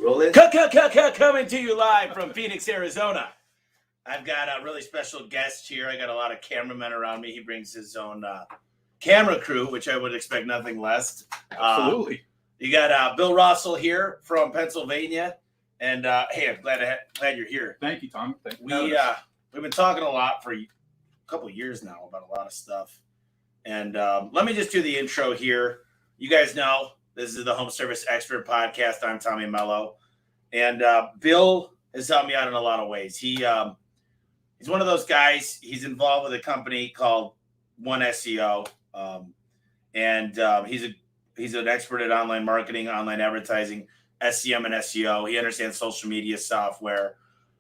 Rolling. Coming to you live from Phoenix, Arizona. I've got a really special guest here. I got a lot of cameramen around me. He brings his own camera crew, which I would expect nothing less. Absolutely. You got Bill Rossell here from Pennsylvania. And hey, I'm glad you're here. Thank you, Tom. Thank you. We've been talking a lot for a couple of years now about a lot of stuff. And let me just do the intro here. You guys know this is the Home Service Expert Podcast. I'm Tommy Mello. And Bill has helped me out in a lot of ways. He's one of those guys. He's involved with a company called One SEO. He's an expert at online marketing, online advertising, SEM and SEO. He understands social media software.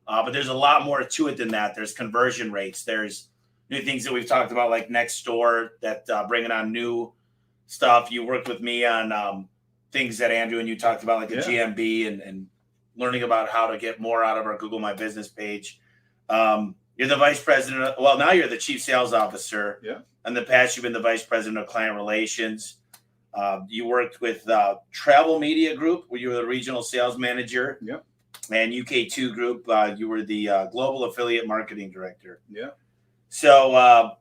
But there's a lot more to it than that. There's conversion rates. There's new things that we've talked about, like Nextdoor, that bringing on new stuff. You worked with me on things that Andrew and you talked about, like the GMB and learning about how to get more out of our Google My Business page. You're the vice president. Now you're the chief sales officer. Yeah. In the past, you've been the vice president of client relations. You worked with Travel Media Group, where you were the regional sales manager. Yeah. And UK2 Group, you were the global affiliate marketing director. Yeah. So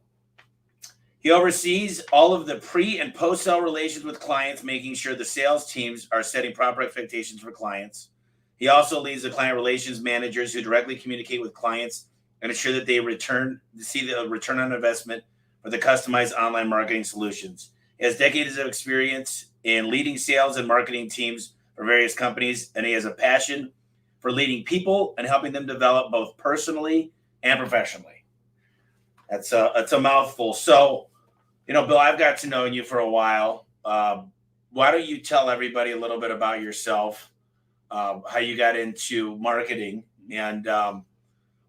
he oversees all of the pre and post-sale relations with clients, making sure the sales teams are setting proper expectations for clients. He also leads the client relations managers who directly communicate with clients and ensure that they see the return on investment for the customized online marketing solutions. He has decades of experience in leading sales and marketing teams for various companies, and he has a passion for leading people and helping them develop both personally and professionally. That's a mouthful. So, Bill, I've got to know you for a while. Why don't you tell everybody a little bit about yourself? How you got into marketing and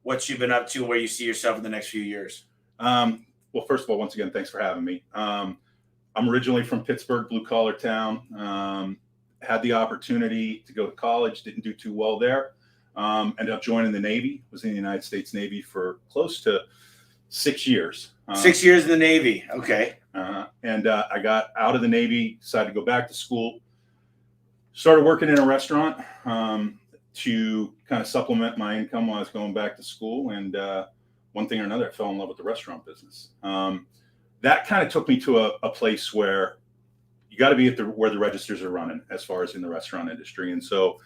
what you've been up to, where you see yourself in the next few years. Well, first of all, once again, thanks for having me. I'm originally from Pittsburgh, blue collar town. Had the opportunity to go to college, didn't do too well there. Ended up joining the Navy, was in the United States Navy for close to 6 years. 6 years in the Navy. Okay. And I got out of the Navy, decided to go back to school. Started working in a restaurant to kind of supplement my income while I was going back to school. And one thing or another, I fell in love with the restaurant business. That kind of took me to a place where you got to be where the registers are running as far as in the restaurant industry. And so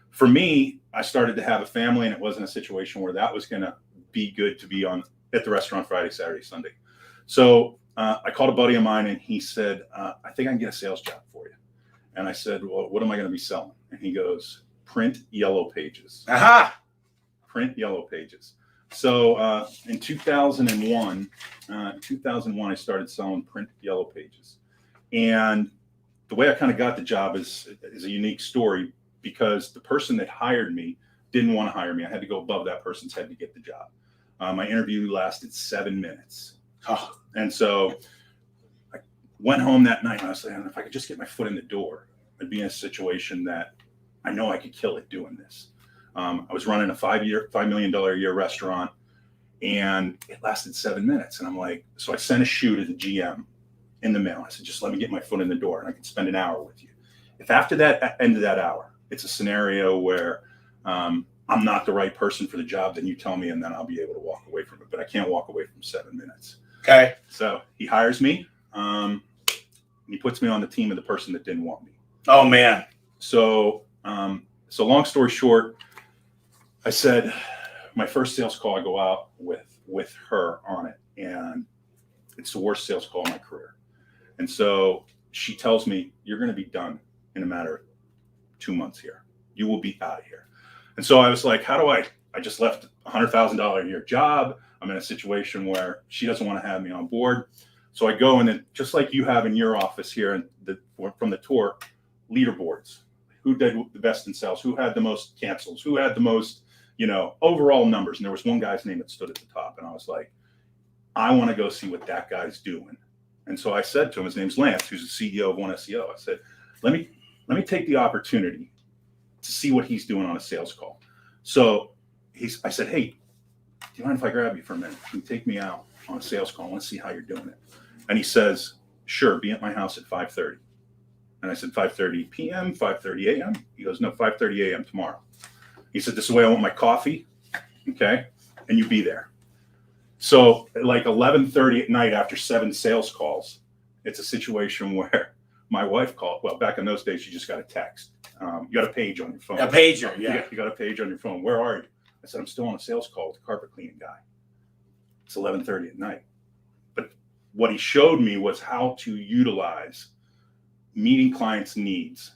for me, I started to have a family, and it wasn't a situation where that was going to be good to be at the restaurant Friday, Saturday, Sunday. So I called a buddy of mine, and he said, I think I can get a sales job for you. And I said, well, what am I going to be selling? And he goes, print yellow pages. Aha! Print yellow pages. So in 2001, I started selling print yellow pages. And the way I kind of got the job is a unique story, because the person that hired me didn't want to hire me. I had to go above that person's head to get the job. My interview lasted 7 minutes. And so I went home that night and I was saying, if I could just get my foot in the door, I'd be in a situation that I know I could kill it doing this. I was running a $5 million a year restaurant, and it lasted 7 minutes. And I'm like, so I sent a shoe to the GM in the mail. I said, just let me get my foot in the door and I can spend an hour with you. If after that end of that hour, it's a scenario where I'm not the right person for the job, then you tell me, and then I'll be able to walk away from it. But I can't walk away from 7 minutes. Okay. So he hires me. He puts me on the team of the person that didn't want me. Oh, man. So long story short, I said, my first sales call, I go out with her on it, and it's the worst sales call of my career. And so she tells me, you're going to be done in a matter of 2 months here. You will be out of here. And so I was like, how do I just left a $100,000 a year job. I'm in a situation where she doesn't want to have me on board. So I go, and then just like you have in your office here and from the tour, leaderboards. Who did the best in sales? Who had the most cancels? Who had the most, overall numbers? And there was one guy's name that stood at the top. And I was like, I want to go see what that guy's doing. And so I said to him, his name's Lance, who's the CEO of One SEO. I said, let me take the opportunity to see what he's doing on a sales call. So I said, hey, do you mind if I grab you for a minute? Can you take me out on a sales call? I want to see how you're doing it. And he says, sure, be at my house at 5:30. And I said, 5:30 p.m., 5:30 a.m. He goes, no, 5:30 a.m. tomorrow. He said, this is the way I want my coffee. Okay. And you be there. So like 11:30 at night after 7 sales calls, it's a situation where my wife called. Well, back in those days, you just got a text. You got a page on your phone. A pager, yeah. You got a page on your phone. Where are you? I said, I'm still on a sales call with the carpet cleaning guy. It's 11:30 at night. But what he showed me was how to utilize meeting clients' needs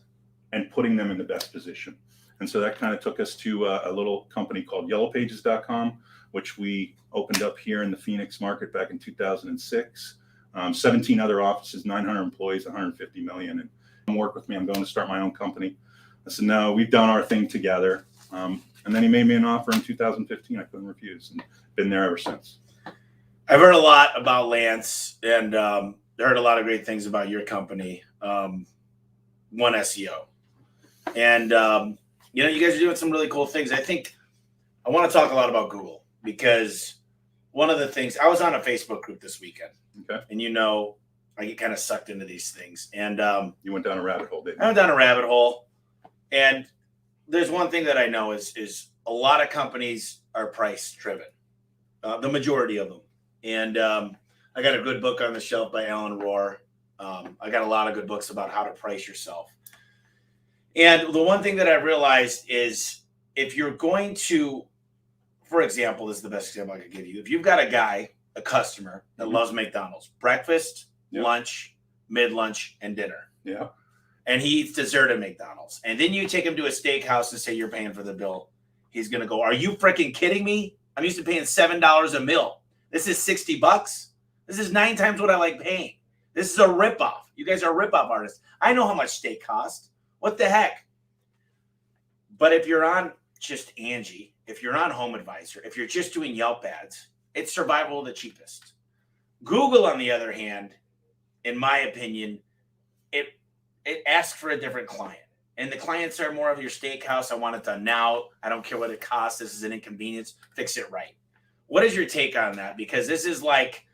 and putting them in the best position. And so that kind of took us to a little company called yellowpages.com, which we opened up here in the Phoenix market back in 2006. 17 other offices, 900 employees, 150 million. And come work with me. I'm going to start my own company. I said, no, we've done our thing together. And then he made me an offer in 2015. I couldn't refuse, and been there ever since. I've heard a lot about Lance, and heard a lot of great things about your company, One SEO. And, you guys are doing some really cool things. I think I want to talk a lot about Google, because one of the things, I was on a Facebook group this weekend. Okay. And I get kind of sucked into these things. And you went down a rabbit hole, didn't you? I went down a rabbit hole. And there's one thing that I know is a lot of companies are price driven, the majority of them. And I got a good book on the shelf by Alan Rohr. I got a lot of good books about how to price yourself. And the one thing that I realized is, if you're going to, for example, this is the best example I could give you. If you've got a customer that loves McDonald's, breakfast, lunch, mid-lunch, and dinner. Yeah. And he eats dessert at McDonald's. And then you take him to a steakhouse and say you're paying for the bill. He's going to go, are you freaking kidding me? I'm used to paying $7 a meal. This is $60. This is 9 times what I like paying. This is a ripoff. You guys are ripoff artists. I know how much steak costs. What the heck? But if you're on just Angie, if you're on Home Advisor, if you're just doing Yelp ads, it's survival of the cheapest. Google, on the other hand, in my opinion, it asks for a different client. And the clients are more of your steakhouse. I want it done now. I don't care what it costs. This is an inconvenience. Fix it right. What is your take on that? Because this is like,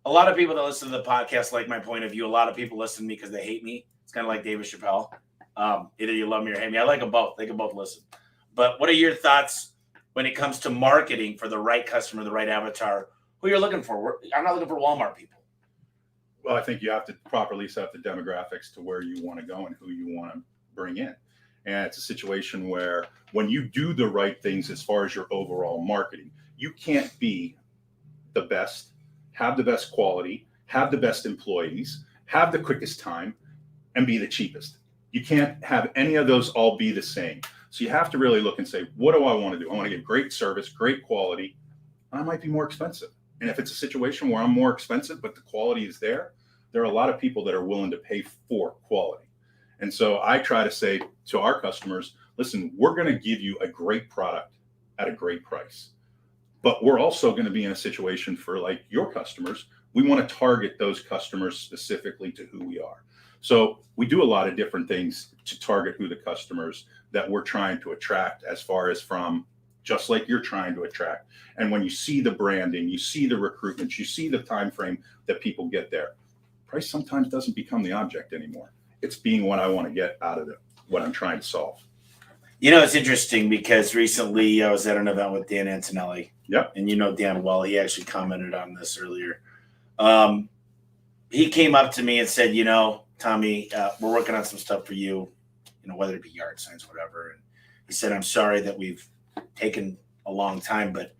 a lot of people that listen to the podcast like my point of view. A lot of people listen to me because they hate me. It's kind of like David Chappelle. Either you love me or hate me. I like them both. They can both listen. But what are your thoughts when it comes to marketing for the right customer, the right avatar, who you're looking for? I'm not looking for Walmart people. Well, I think you have to properly set up the demographics to where you want to go and who you want to bring in. And it's a situation where when you do the right things as far as your overall marketing, you can't be the best, have the best quality, have the best employees, have the quickest time, and be the cheapest. You can't have any of those all be the same. So you have to really look and say, what do I want to do? I want to get great service, great quality. I might be more expensive. And if it's a situation where I'm more expensive, but the quality is there are a lot of people that are willing to pay for quality. And so I try to say to our customers, listen, we're going to give you a great product at a great price. But we're also going to be in a situation for like your customers. We want to target those customers specifically to who we are. So we do a lot of different things to target who the customers that we're trying to attract, as far as from just like you're trying to attract. And when you see the branding, you see the recruitment, you see the time frame that people get there. Price sometimes doesn't become the object anymore. It's being what I want to get out of it, what I'm trying to solve. It's interesting because recently I was at an event with Dan Antonelli. Yep. And Dan well. He actually commented on this earlier. He came up to me and said, Tommy, we're working on some stuff for you, whether it be yard signs, whatever. And he said, I'm sorry that we've taken a long time, but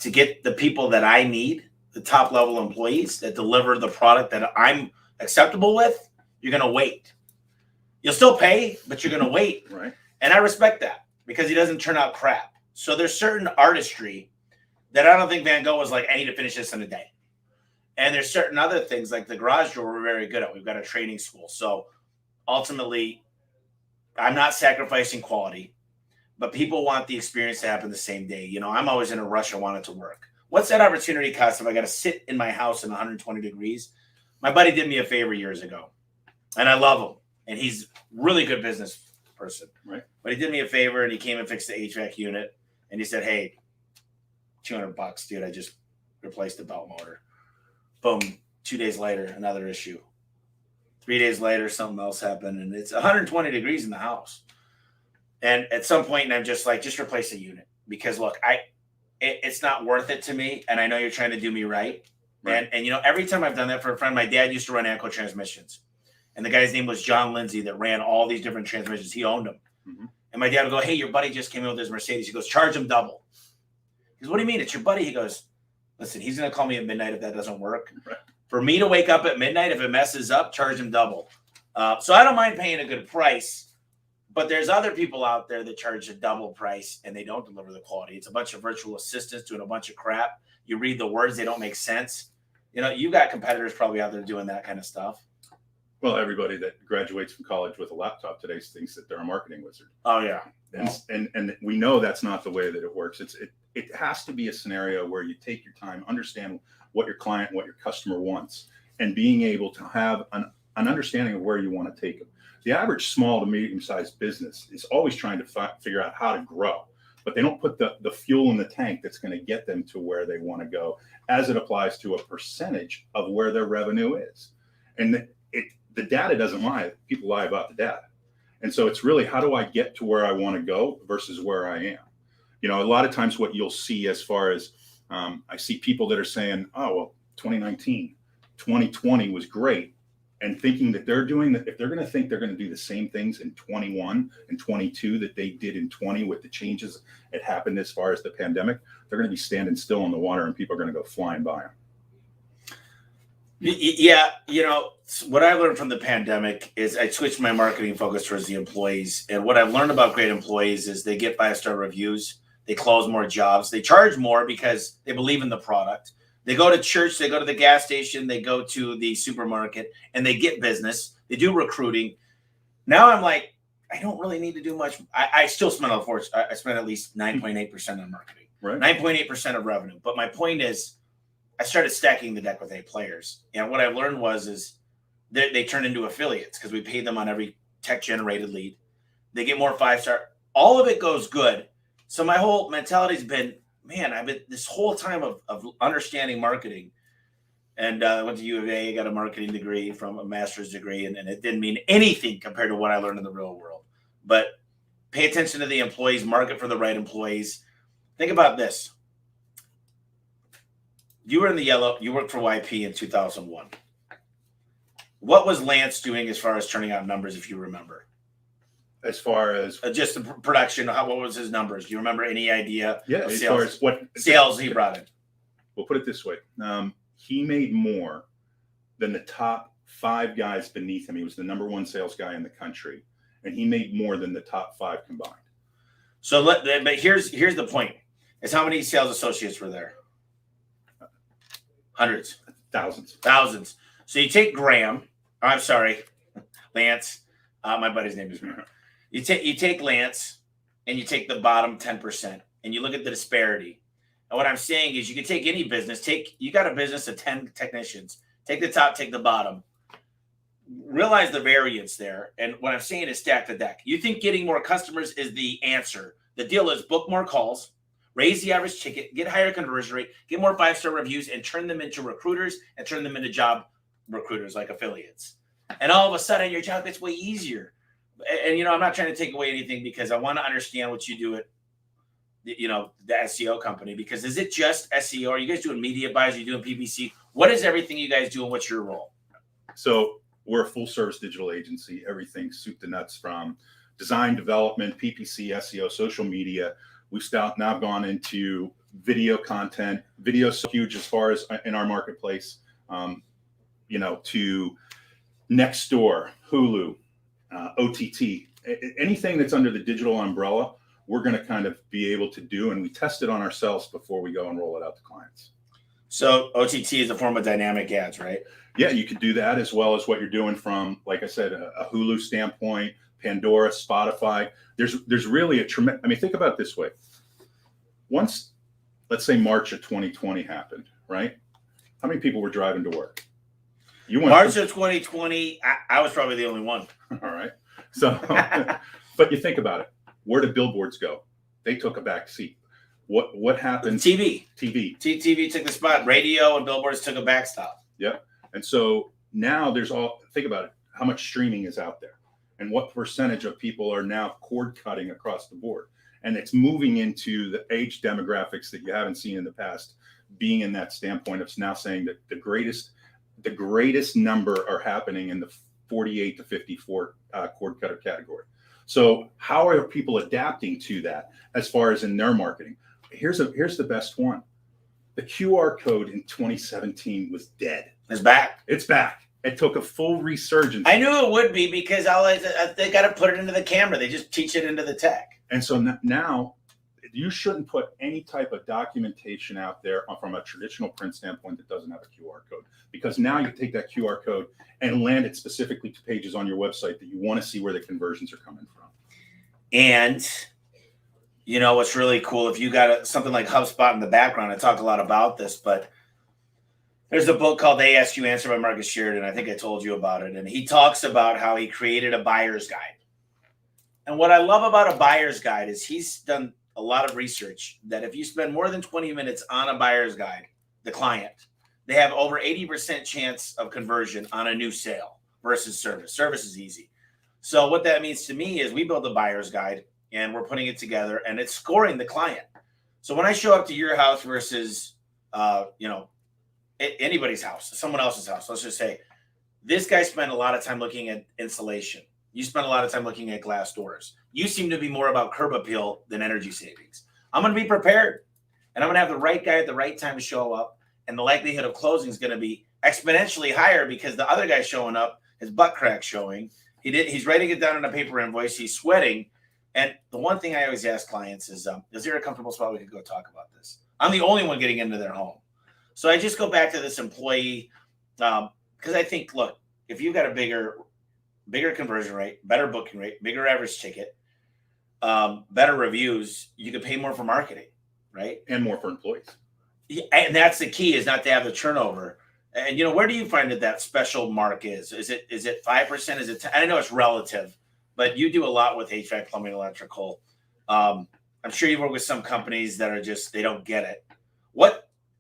to get the people that I need, the top level employees that deliver the product that I'm acceptable with, you're going to wait. You'll still pay, but you're going to wait. Right. And I respect that, because he doesn't turn out crap. So there's certain artistry that I don't think Van Gogh was like, I need to finish this in a day. And there's certain other things like the garage door we're very good at. We've got a training school. So ultimately, I'm not sacrificing quality, but people want the experience to happen the same day. I'm always in a rush. I want it to work. What's that opportunity cost if I got to sit in my house in 120 degrees? My buddy did me a favor years ago, and I love him. And he's a really good business person. Right. But he did me a favor, and he came and fixed the HVAC unit. And he said, hey, $200, dude, I just replaced the belt motor. Boom. 2 days later, another issue. 3 days later, something else happened, and it's 120 degrees in the house. And at some point, and I'm just like, just replace the unit, because look, it's not worth it to me, and I know you're trying to do me right. And every time I've done that for a friend, my dad used to run ANCO transmissions, and the guy's name was John Lindsay that ran all these different transmissions. He owned them. Mm-hmm. And my dad would go, "Hey, your buddy just came in with his Mercedes." He goes, "Charge him double." He goes, "What do you mean? It's your buddy." He goes, "Listen, he's going to call me at midnight if that doesn't work. Right. For me to wake up at midnight, if it messes up, charge him double." So I don't mind paying a good price, but there's other people out there that charge a double price and they don't deliver the quality. It's a bunch of virtual assistants doing a bunch of crap. You read the words, they don't make sense. You've got competitors probably out there doing that kind of stuff. Well, everybody that graduates from college with a laptop today thinks that they're a marketing wizard. Oh yeah. And we know that's not the way that it works. It has to be a scenario where you take your time, understand what your client, what your customer wants, and being able to have an understanding of where you want to take them. The average small to medium-sized business is always trying to figure out how to grow, but they don't put the fuel in the tank that's going to get them to where they want to go, as it applies to a percentage of where their revenue is. And the data doesn't lie. People lie about the data. And so it's really, how do I get to where I want to go versus where I am? A lot of times what you'll see as far as, I see people that are saying, "Oh, well, 2019, 2020 was great," and thinking that they're doing that. If they're going to think they're going to do the same things in 21 and 22 that they did in 20 with the changes that happened as far as the pandemic, they're going to be standing still in the water and people are going to go flying by them. Yeah. What I learned from the pandemic is I switched my marketing focus towards the employees. And what I've learned about great employees is they get 5-star reviews. They close more jobs. They charge more because they believe in the product. They go to church, they go to the gas station, they go to the supermarket, and they get business. They do recruiting. Now I'm like, I don't really need to do much. I still spend a fortune. I spend at least 9.8% on marketing, right? 9.8% of revenue. But my point is, I started stacking the deck with A players. And what I learned is they turn into affiliates because we pay them on every tech-generated lead. They get more 5-star. All of it goes good. So my whole mentality has been, man, I've been this whole time of understanding marketing. And I went to U of A, got a marketing degree from a master's degree, and it didn't mean anything compared to what I learned in the real world. But pay attention to the employees, market for the right employees. Think about this. You were in the yellow, you worked for YP in 2001. What was Lance doing as far as turning out numbers, if you remember? As far as just the production, what was his numbers? Do you remember any idea? Yeah, as far as what sales he brought in? We'll put it this way. He made more than the top 5 guys beneath him. He was the number 1 sales guy in the country, and he made more than the top 5 combined. So but here's the point: is how many sales associates were there? Hundreds, thousands. So you take Graham. I'm sorry, Lance. My buddy's name is Graham. You take Lance, and you take the bottom 10%, and you look at the disparity. And what I'm saying is, you can take any business. You got a business of 10 technicians. Take the top, take the bottom. Realize the variance there. And what I'm saying is, stack the deck. You think getting more customers is the answer? The deal is book more calls, raise the average ticket, get higher conversion rate, get more 5-star reviews, and turn them into recruiters and turn them into job recruiters like affiliates. And all of a sudden, your job gets way easier. And, I'm not trying to take away anything, because I want to understand what you do at, the SEO company. Because is it just SEO? Are you guys doing media buys? Are you doing PPC? What is everything you guys do, and what's your role? So we're a full service digital agency. Everything soup to nuts, from design, development, PPC, SEO, social media. We've now gone into video content. Video is so huge as far as in our marketplace, to Nextdoor, Hulu, OTT, anything that's under the digital umbrella, we're going to kind of be able to do, and we test it on ourselves before we go and roll it out to clients. So OTT is a form of dynamic ads, right? Yeah, you could do that, as well as what you're doing from, like I said, a Hulu standpoint, Pandora, Spotify. There's really a tremendous. I mean, think about it this way. Once, let's say March of 2020 happened, right? How many people were driving to work? March of 2020, I was probably the only one. All right. So, but you think about it. Where did billboards go? They took a back seat. What happened? TV TV took the spot. Radio and billboards took a back stop. Yeah. And so now think about it. how much streaming is out there and what percentage of people are now cord cutting across the board. And it's moving into the age demographics that you haven't seen in the past, being in that standpoint of now saying that the greatest number are happening in the 48 to 54 cord cutter category. So how are people adapting to that as far as in their marketing? Here's the best one. The QR code in 2017 was dead. It's back. It's back. It took a full resurgence. I knew it would be because they got to put it into the camera. They just teach it into the tech. And so now you shouldn't put any type of documentation out there from a traditional print standpoint that doesn't have a QR code, because now you take that QR code and land it specifically to pages on your website that you want to see where the conversions are coming from. And you know what's really cool, if you got something like HubSpot in the background, I talked a lot about this, but there's a book called They Ask You Answer by Marcus Sheridan. I think I told you about it. And he talks about how he created a buyer's guide. And what I love about a buyer's guide is he's done a lot of research that if you spend more than 20 minutes on a buyer's guide, the client, they have over 80% chance of conversion on a new sale versus service. Service is easy. So what that means to me is we build a buyer's guide and we're putting it together and it's scoring the client. So when I show up to your house versus, anybody's house, someone else's house, let's just say this guy spent a lot of time looking at insulation. You spend a lot of time looking at glass doors. You seem to be more about curb appeal than energy savings. I'm going to be prepared and I'm going to have the right guy at the right time to show up. And the likelihood of closing is going to be exponentially higher because the other guy showing up, his butt crack showing. He's writing it down on a paper invoice. He's sweating. And the one thing I always ask clients is there a comfortable spot we could go talk about this? I'm the only one getting into their home. So I just go back to this employee because I think, look, if you've got a bigger conversion rate, better booking rate, bigger average ticket, better reviews, you could pay more for marketing, right? And more for employees. Yeah, and that's the key, is not to have the turnover. And where do you find that special mark is? Is it 5%? Is it 10? I know it's relative, but you do a lot with HVAC, plumbing, electrical. I'm sure you work with some companies that are just, they don't get it.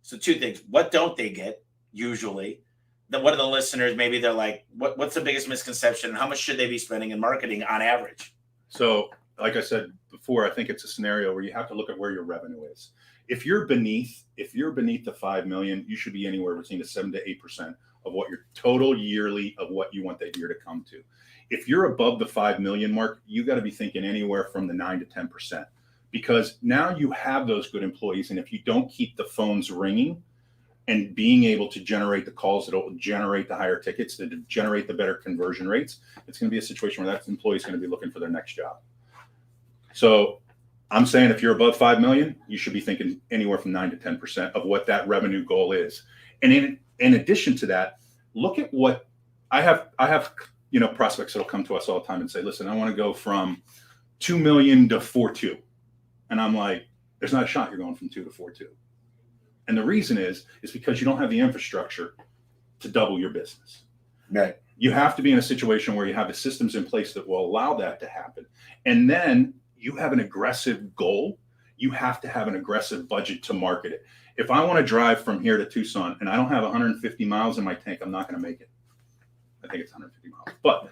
So two things. What don't they get usually? Then what are the listeners? Maybe they're like, what's the biggest misconception? And how much should they be spending in marketing on average? So like I said before, I think it's a scenario where you have to look at where your revenue is. If you're beneath the 5 million, you should be anywhere between the 7 to 8% of what your total yearly of what you want that year to come to. If you're above the 5 million mark, you got to be thinking anywhere from the 9 to 10%, because now you have those good employees. And if you don't keep the phones ringing and being able to generate the calls that will generate the higher tickets, that generate the better conversion rates, it's going to be a situation where that employee is going to be looking for their next job. So I'm saying if you're above 5 million, you should be thinking anywhere from 9 to 10% of what that revenue goal is. And in addition to that, look at what I have, prospects that'll come to us all the time and say, listen, I want to go from 2 million to 4.2. And I'm like, there's not a shot you're going from 2 to 4.2. And the reason is because you don't have the infrastructure to double your business. Right. You have to be in a situation where you have the systems in place that will allow that to happen. And then you have an aggressive goal. You have to have an aggressive budget to market it. If I want to drive from here to Tucson and I don't have 150 miles in my tank, I'm not going to make it. I think it's 150 miles. But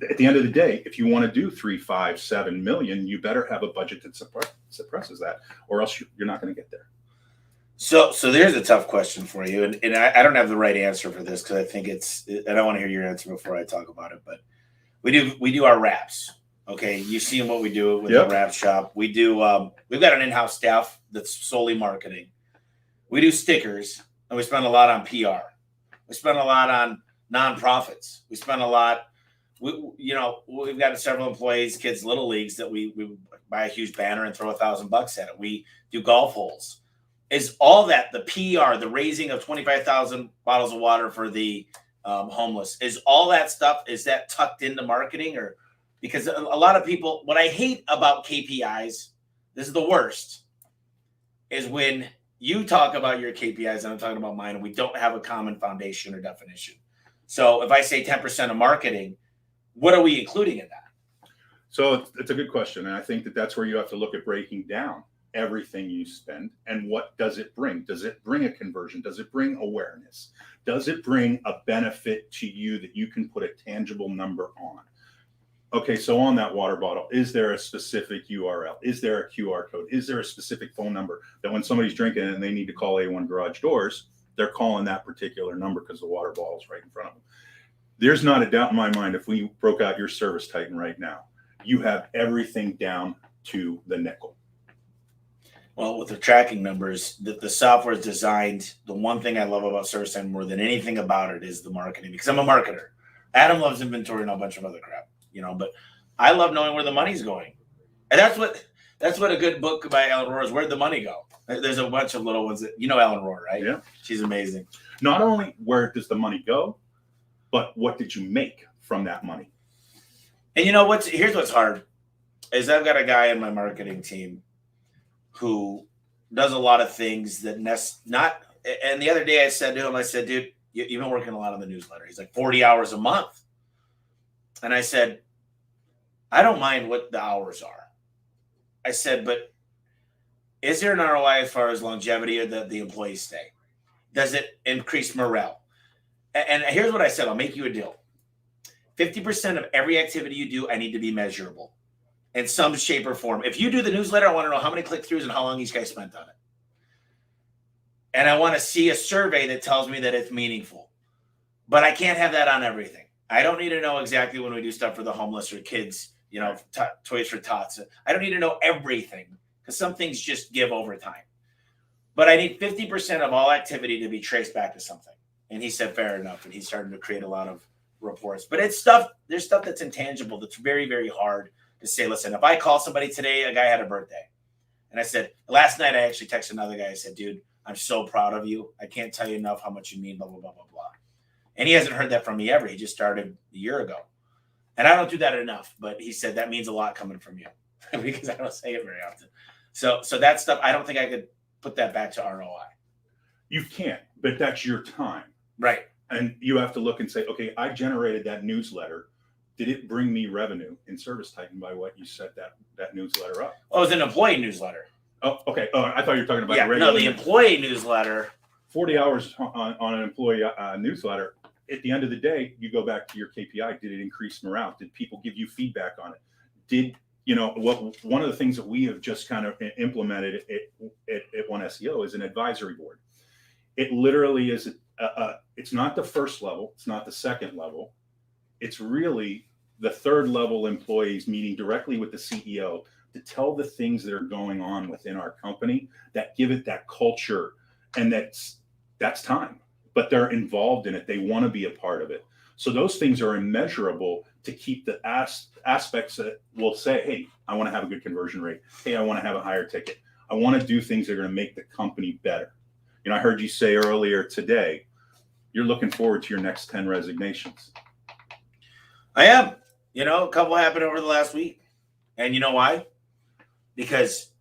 at the end of the day, if you want to do 3, 5, 7 million, you better have a budget that suppresses that, or else you're not going to get there. So there's a tough question for you, and I don't have the right answer for this because I think and I want to hear your answer before I talk about it. But we do our wraps. Okay, you've seen what we do with the wrap shop. We do. We've got an in-house staff that's solely marketing. We do stickers, and we spend a lot on PR. We spend a lot on nonprofits. We spend a lot. We've got several employees, kids, little leagues that we buy a huge banner and throw $1,000 at it. We do golf holes. Is all that the PR, the raising of 25,000 bottles of water for the homeless? Is all that stuff? Is that tucked into marketing? Or because a lot of people, what I hate about KPIs, this is the worst, is when you talk about your KPIs and I'm talking about mine, and we don't have a common foundation or definition. So if I say 10% of marketing, what are we including in that? So it's a good question. And I think that's where you have to look at breaking down everything you spend, and what does it bring? Does it bring a conversion? Does it bring awareness? Does it bring a benefit to you that you can put a tangible number on? Okay, so on that water bottle, is there a specific URL? Is there a QR code? Is there a specific phone number that when somebody's drinking and they need to call A1 Garage Doors, they're calling that particular number because the water bottle's right in front of them? There's not a doubt in my mind, if we broke out your Service Titan right now, you have everything down to the nickel. Well, with the tracking numbers, the software is designed. The one thing I love about Service Titan more than anything about it is the marketing, because I'm a marketer. Adam loves inventory and a bunch of other crap, but I love knowing where the money's going. And that's what a good book by Ellen Rohr is. Where'd the money go? There's a bunch of little ones that, Ellen Rohr, right? Yeah. She's amazing. Not only where does the money go, but what did you make from that money? And here's what's hard is I've got a guy in my marketing team who does a lot of things that and the other day I said to him, dude, you've been working a lot on the newsletter. He's like 40 hours a month. And I said, I don't mind what the hours are. I said, but is there an ROI as far as longevity or that the employees stay? Does it increase morale? And here's what I said, I'll make you a deal. 50% of every activity you do, I need to be measurable in some shape or form. If you do the newsletter, I want to know how many click-throughs and how long each guy spent on it. And I want to see a survey that tells me that it's meaningful. But I can't have that on everything. I don't need to know exactly when we do stuff for the homeless or kids, Toys for Tots. I don't need to know everything because some things just give over time. But I need 50% of all activity to be traced back to something. And he said, fair enough. And he's starting to create a lot of reports. But there's stuff that's intangible that's very, very hard to say, listen, if I call somebody today, a guy had a birthday. And I said, last night I actually texted another guy. I said, dude, I'm so proud of you. I can't tell you enough how much you mean, blah, blah, blah, blah, blah. And he hasn't heard that from me ever. He just started a year ago. And I don't do that enough. But he said, that means a lot coming from you because I don't say it very often. So that stuff, I don't think I could put that back to ROI. You can't, but that's your time. Right. And you have to look and say, okay, I generated that newsletter. Did it bring me revenue in Service Titan by what you set that newsletter up? Well, it was an employee newsletter. Oh, okay. Oh, I thought you were talking about the employee newsletter. 40 hours on an employee newsletter. At the end of the day, you go back to your KPI. Did it increase morale? Did people give you feedback on it? Did one of the things that we have just kind of implemented at One SEO is an advisory board. It literally is it's not the first level, it's not the second level, it's really the third level employees meeting directly with the CEO to tell the things that are going on within our company that give it that culture, and that's time, but they're involved in it. They want to be a part of it. So those things are immeasurable to keep the aspects that will say, hey, I want to have a good conversion rate. Hey, I want to have a higher ticket. I want to do things that are going to make the company better. I heard you say earlier today, you're looking forward to your next 10 resignations. I am. A couple happened over the last week. And you know why? Because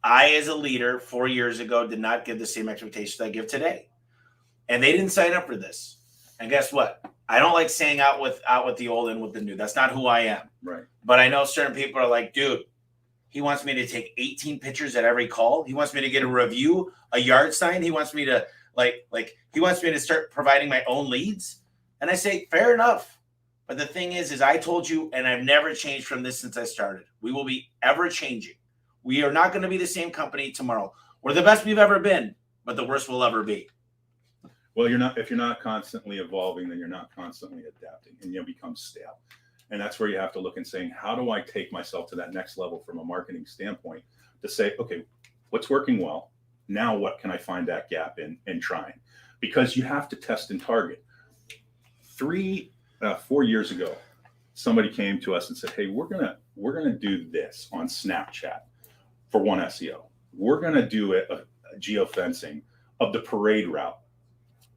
I, as a leader 4 years ago, did not give the same expectations I give today. And they didn't sign up for this. And guess what? I don't like saying out with the old and with the new. That's not who I am. Right. But I know certain people are like, dude, he wants me to take 18 pictures at every call. He wants me to get a review, a yard sign. He wants me to he wants me to start providing my own leads. And I say, fair enough. But the thing is I told you, and I've never changed from this since I started. We will be ever changing. We are not going to be the same company tomorrow. We're the best we've ever been, but the worst we'll ever be. Well, if you're not constantly evolving, then you're not constantly adapting, and you'll become stale. And that's where you have to look and saying, how do I take myself to that next level from a marketing standpoint to say, okay, what's working well? Now, what can I find that gap in and trying? Because you have to test and target. 4 years ago, somebody came to us and said, hey, we're gonna do this on Snapchat for One SEO. We're gonna do a geofencing of the parade route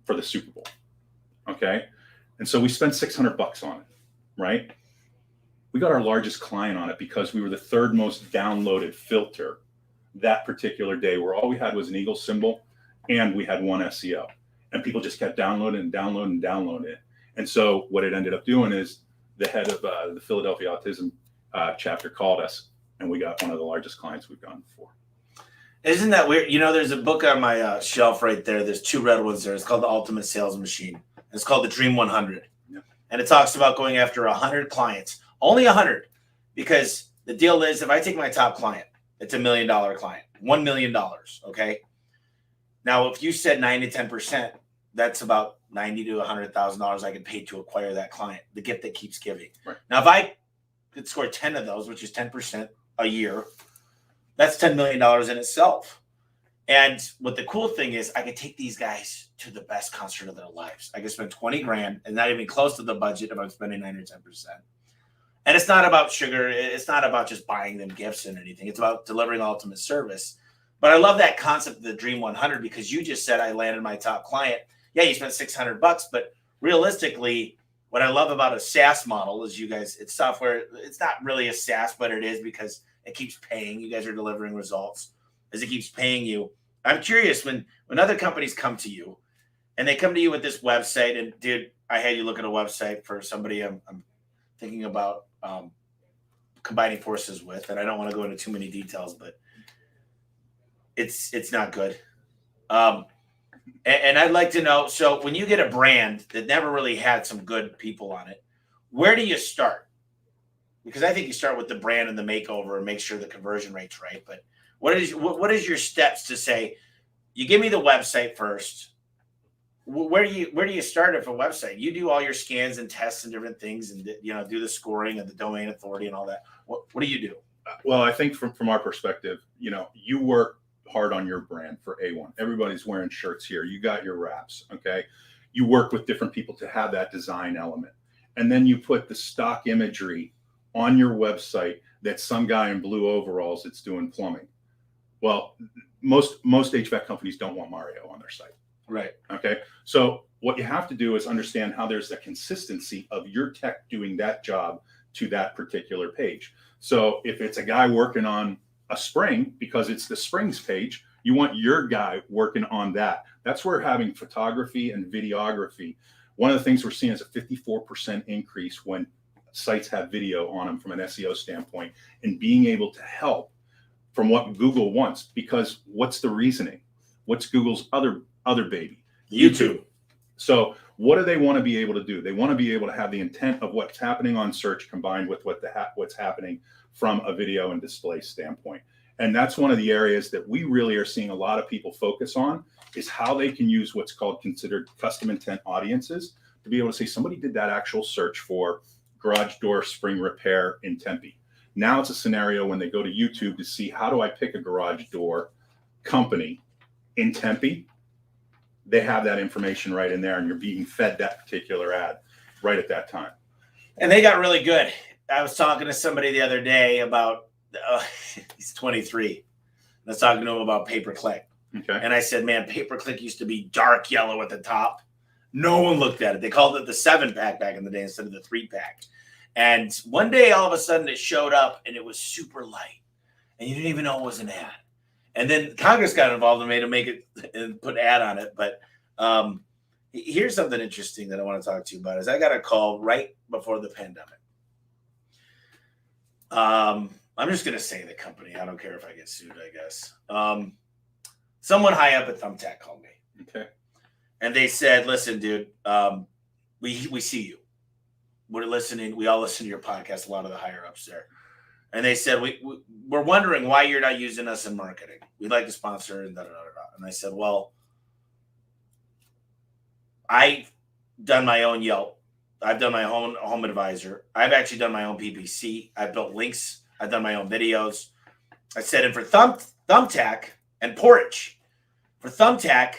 for the Super Bowl. Okay. And so we spent $600 on it, right? We got our largest client on it because we were the third most downloaded filter that particular day, where all we had was an eagle symbol and we had One SEO, and people just kept downloading it. And so what it ended up doing is the head of the Philadelphia Autism chapter called us, and we got one of the largest clients we've done before. Isn't that weird? You know, there's a book on my shelf right there. There's 2 red ones there. It's called The Ultimate Sales Machine. It's called The Dream 100. Yep. And it talks about going after 100 clients, only 100. Because the deal is, if I take my top client, it's $1 million client, $1 million. Okay. Now, if you said 9 to 10%, that's about $90,000 to $100,000 I could pay to acquire that client, the gift that keeps giving. Right. Now, if I could score 10 of those, which is 10% a year, that's $10 million in itself. And what the cool thing is, I could take these guys to the best concert of their lives. I could spend 20 grand and not even close to the budget if I'm spending 9 or 10%. And it's not about sugar. It's not about just buying them gifts and anything. It's about delivering ultimate service. But I love that concept of the Dream 100, because you just said I landed my top client. Yeah, you spent $600, but realistically, what I love about a SaaS model is, you guys, it's software. It's not really a SaaS, but it is, because it keeps paying. You guys are delivering results as it keeps paying you. I'm curious, when other companies come to you and they come to you with this website, and dude, I had you look at a website for somebody I'm thinking about combining forces with, and I don't want to go into too many details, but it's not good. And I'd like to know, so when you get a brand that never really had some good people on it, where do you start? Because I think you start with the brand and the makeover and make sure the conversion rate's right. But what is your steps to say, you give me the website first? Where do you start if a website? You do all your scans and tests and different things, and do the scoring and the domain authority and all that. What do you do? Well, I think from our perspective, you work hard on your brand for A1. Everybody's wearing shirts here. You got your wraps. Okay. You work with different people to have that design element. And then you put the stock imagery on your website that some guy in blue overalls that's doing plumbing. Well, most HVAC companies don't want Mario on their site. Right. Okay. So what you have to do is understand how there's a consistency of your tech doing that job to that particular page. So if it's a guy working on a spring, because it's the springs page, you want your guy working on that. That's where having photography and videography. One of the things we're seeing is a 54% increase when sites have video on them from an SEO standpoint, and being able to help from what Google wants. Because what's the reasoning? What's Google's other baby? YouTube. So what do they want to be able to do? They want to be able to have the intent of what's happening on search combined with what's happening from a video and display standpoint. And that's one of the areas that we really are seeing a lot of people focus on, is how they can use what's considered custom intent audiences to be able to say, somebody did that actual search for garage door spring repair in Tempe. Now it's a scenario when they go to YouTube to see, how do I pick a garage door company in Tempe? They have that information right in there, and you're being fed that particular ad right at that time. And they got really good. I was talking to somebody the other day about, he's 23. I was talking to him about pay-per-click. Okay. And I said, man, pay-per-click used to be dark yellow at the top. No one looked at it. They called it the 7-pack back in the day instead of the 3-pack. And one day, all of a sudden, it showed up, and it was super light. And you didn't even know it was an ad. And then Congress got involved and made them make it and put ad on it. But here's something interesting that I want to talk to you about. Is I got a call right before the pandemic. I'm just going to say the company. I don't care if I get sued, I guess. Someone high up at Thumbtack called me. Okay. And they said, listen, dude, we see you. We're listening. We all listen to your podcast, a lot of the higher ups there. And they said, we're wondering why you're not using us in marketing. We'd like to sponsor and da-da-da-da. And I said, well, I've done my own Yelp. I've done my own Home Advisor. I've actually done my own PPC. I've built links. I've done my own videos. I said, and for Thumbtack and Porridge, for Thumbtack,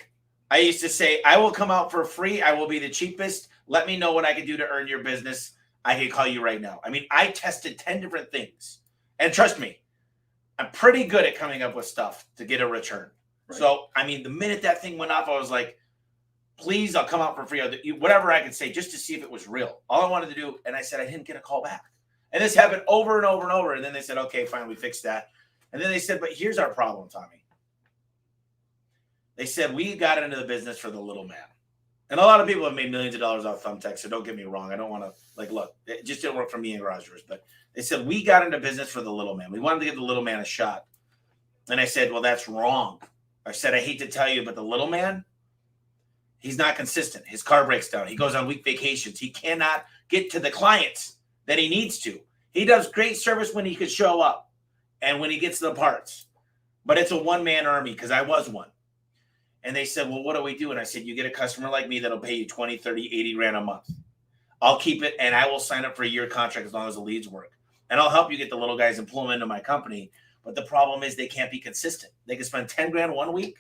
I used to say, I will come out for free. I will be the cheapest. Let me know what I can do to earn your business. I can call you right now. I mean, I tested 10 different things. And trust me, I'm pretty good at coming up with stuff to get a return. Right. So, I mean, the minute that thing went off, I was like, please, I'll come out for free. Whatever I could say just to see if it was real. All I wanted to do, and I said, I didn't get a call back. And this happened over and over and over. And then they said, okay, fine, we fixed that. And then they said, but here's our problem, Tommy. They said, we got into the business for the little man. And a lot of people have made millions of dollars off Thumbtack, so don't get me wrong. I don't want to, look, it just didn't work for me and garage doors. But they said, we got into business for the little man. We wanted to give the little man a shot. And I said, well, that's wrong. I said, I hate to tell you, but the little man, he's not consistent. His car breaks down. He goes on week vacations. He cannot get to the clients that he needs to. He does great service when he could show up and when he gets the parts. But it's a one-man army, because I was one. And they said, well, what do we do? And I said, you get a customer like me that'll pay you 20, 30, 80 grand a month. I'll keep it, and I will sign up for a year contract as long as the leads work. And I'll help you get the little guys and pull them into my company. But the problem is they can't be consistent. They can spend 10 grand one week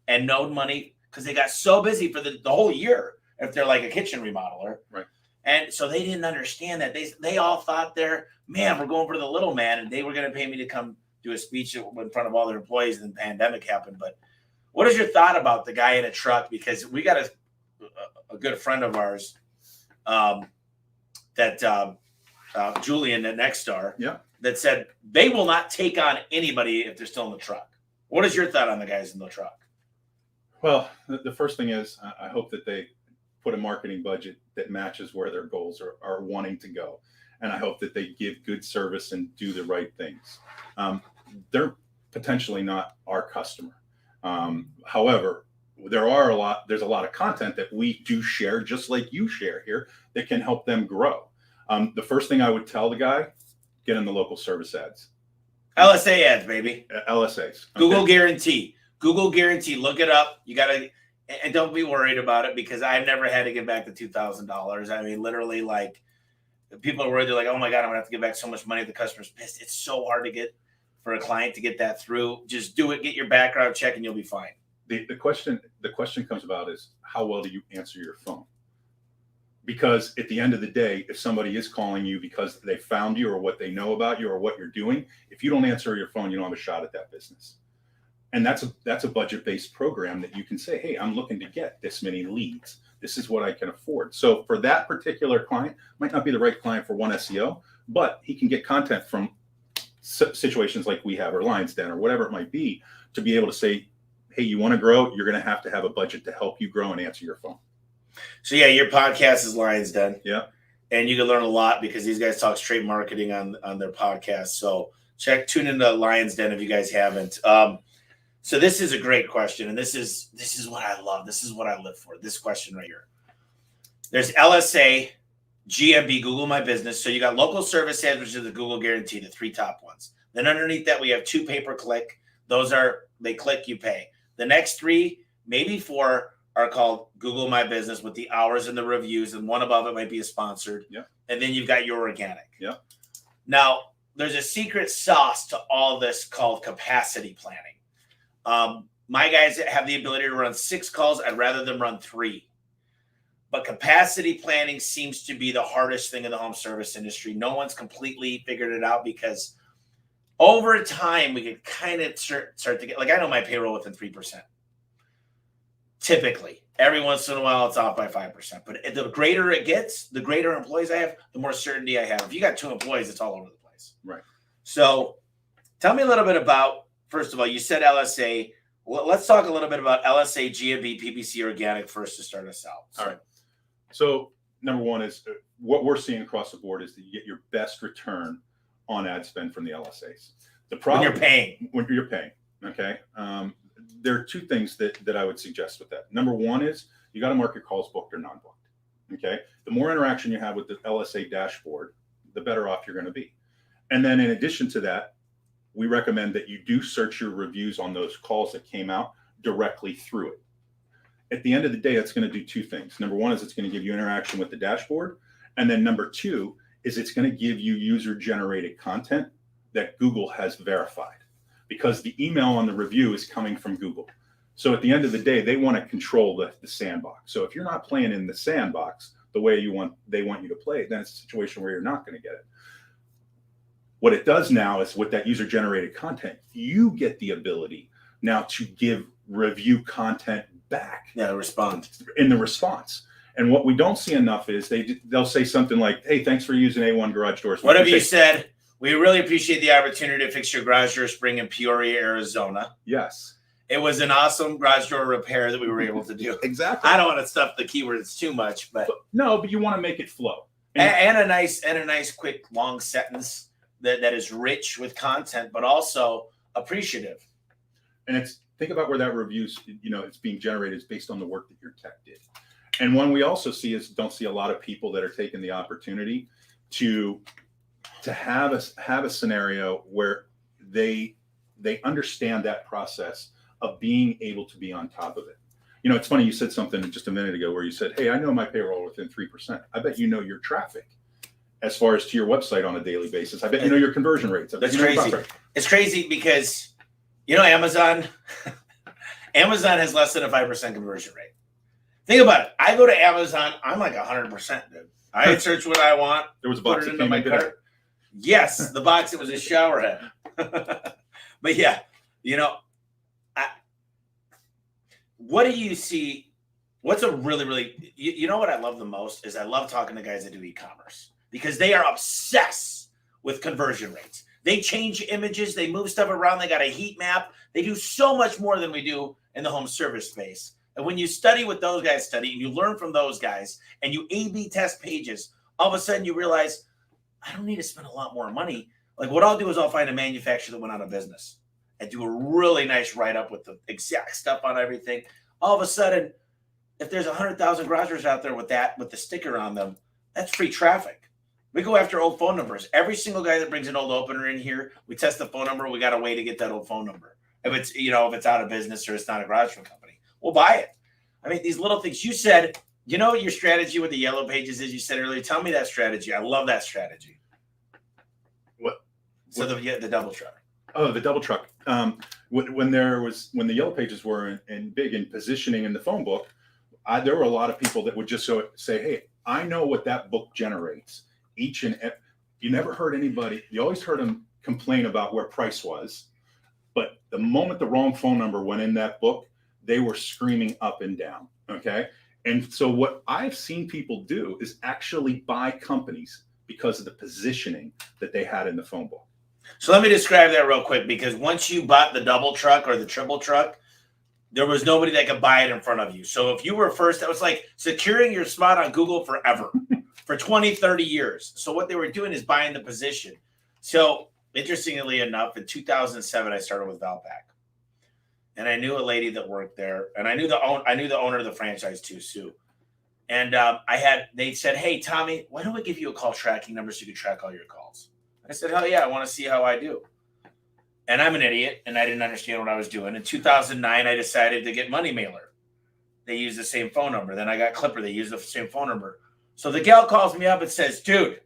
and no money because they got so busy for the whole year if they're like a kitchen remodeler. Right. And so they didn't understand that. They all thought we're going for the little man, and they were going to pay me to come do a speech in front of all their employees, and the pandemic happened. But what is your thought about the guy in a truck? Because we got a good friend of ours, Julian at Nexstar, that said they will not take on anybody if they're still in the truck. What is your thought on the guys in the truck? Well, the first thing is I hope that they put a marketing budget that matches where their goals are wanting to go. And I hope that they give good service and do the right things. They're potentially not our customer. However, there's a lot of content that we do share, just like you share here, that can help them grow. The first thing I would tell the guy, get in the local service ads. LSA ads, baby. LSAs. Okay? Google guarantee. Google guarantee. Look it up. You got to, and don't be worried about it, because I've never had to give back the $2,000. I mean, literally, like, people are worried. They're like, oh my God, I'm going to have to give back so much money. The customer's pissed. It's so hard to get for a client to get that through. Just do it. Get your background check and you'll be fine. The question comes about is, how well do you answer your phone? Because at the end of the day, if somebody is calling you because they found you or what they know about you or what you're doing, if you don't answer your phone, you don't have a shot at that business. And that's a budget-based program that you can say, hey, I'm looking to get this many leads. This is what I can afford. So for that particular client, might not be the right client for one SEO, but he can get content from situations like we have, or Lions Den, or whatever it might be, to be able to say, hey, you want to grow, you're going to have a budget to help you grow and answer your phone. So yeah, your podcast is Lions Den. Yeah. And you can learn a lot because these guys talk straight marketing on their podcast. So tune into Lions Den if you guys haven't. So this is a great question. And this is what I love. This is what I live for. This question right here. There's LSA, GMB, Google My Business. So you got local service ads, which is the Google guarantee, the 3 top ones. Then underneath that, we have 2 pay-per-click. Those are, they click, you pay. The next 3, maybe 4, are called Google My Business with the hours and the reviews, and one above it might be a sponsored. Yeah. And then you've got your organic. Yeah. Now, there's a secret sauce to all this called capacity planning. My guys have the ability to run 6 calls. I'd rather them run 3. But capacity planning seems to be the hardest thing in the home service industry. No one's completely figured it out, because over time we could kind of start to get, like, I know my payroll within 3%. Typically, every once in a while it's off by 5%. But the greater it gets, the greater employees I have, the more certainty I have. If you got 2 employees, it's all over the place. Right. So tell me a little bit about, first of all, you said LSA. Let's talk a little bit about LSA, GMB, PPC, organic first to start us out. All right. So number one is what we're seeing across the board is that you get your best return on ad spend from the LSAs. The problem when you're paying, okay. There are 2 things that I would suggest with that. Number one is you got to mark your calls booked or non-booked. Okay. The more interaction you have with the LSA dashboard, the better off you're going to be. And then in addition to that, we recommend that you do search your reviews on those calls that came out directly through it. At the end of the day, it's going to do 2 things. Number one is it's going to give you interaction with the dashboard. And then number 2 is it's going to give you user-generated content that Google has verified, because the email on the review is coming from Google. So at the end of the day, they want to control the sandbox. So if you're not playing in the sandbox the way they want you to play, then it's a situation where you're not going to get it. What it does now is, with that user-generated content, you get the ability now to give review content back. Yeah, respond in the response. And what we don't see enough is they'll say something like, hey, thanks for using A1 garage doors. What have you said? We really appreciate the opportunity to fix your garage door spring in Peoria, Arizona. Yes. It was an awesome garage door repair that we were able to do. Exactly. I don't want to stuff the keywords too much, but you want to make it flow. And a nice quick long sentence that is rich with content, but also appreciative. And think about where that review's, it's being generated is based on the work that your tech did. And one we also don't see a lot of people that are taking the opportunity to have a scenario where they understand that process of being able to be on top of it. It's funny, you said something just a minute ago where you said, hey, I know my payroll within 3%. I bet you know your traffic as far as to your website on a daily basis. I bet you know your conversion rates. That's crazy. It's crazy because, Amazon has less than a 5% conversion rate. Think about it. I go to Amazon, I'm like 100%, dude. I search what I want. There was a box that came in cart. Yes, the box, it was a shower head. But yeah, what do you see? What's a really, really, what I love the most is I love talking to guys that do e-commerce because they are obsessed with conversion rates. They change images, they move stuff around, they got a heat map. They do so much more than we do in the home service space. And when you study what those guys study and you learn from those guys and you A/B test pages, all of a sudden you realize, I don't need to spend a lot more money. Like what I'll do is I'll find a manufacturer that went out of business and do a really nice write-up with the exact stuff on everything. All of a sudden, if there's 100,000 garagers out there with the sticker on them, that's free traffic. We go after old phone numbers. Every single guy that brings an old opener in here, we test the phone number. We got a way to get that old phone number. If it's out of business or it's not a garage company, we'll buy it. I mean, these little things. You said, your strategy with the yellow pages is, you said earlier. Tell me that strategy. I love that strategy. What? So the double truck. Oh, the double truck. When the yellow pages were big in positioning in the phone book, there were a lot of people that would just say, hey, I know what that book generates. You never heard anybody, you always heard them complain about where price was. But the moment the wrong phone number went in that book, they were screaming up and down. Okay. And so what I've seen people do is actually buy companies because of the positioning that they had in the phone book. So let me describe that real quick, because once you bought the double truck or the triple truck, there was nobody that could buy it in front of you. So if you were first, that was like securing your spot on Google forever, for 20, 30 years. So what they were doing is buying the position. So interestingly enough, in 2007, I started with Valpak. And I knew a lady that worked there, and I knew the owner of the franchise too, Sue. And they said, hey, Tommy, why don't we give you a call tracking number so you can track all your calls? I said, hell yeah, I want to see how I do. And I'm an idiot, and I didn't understand what I was doing. In 2009, I decided to get Money Mailer. They use the same phone number. Then I got Clipper. They use the same phone number. So the gal calls me up and says, dude,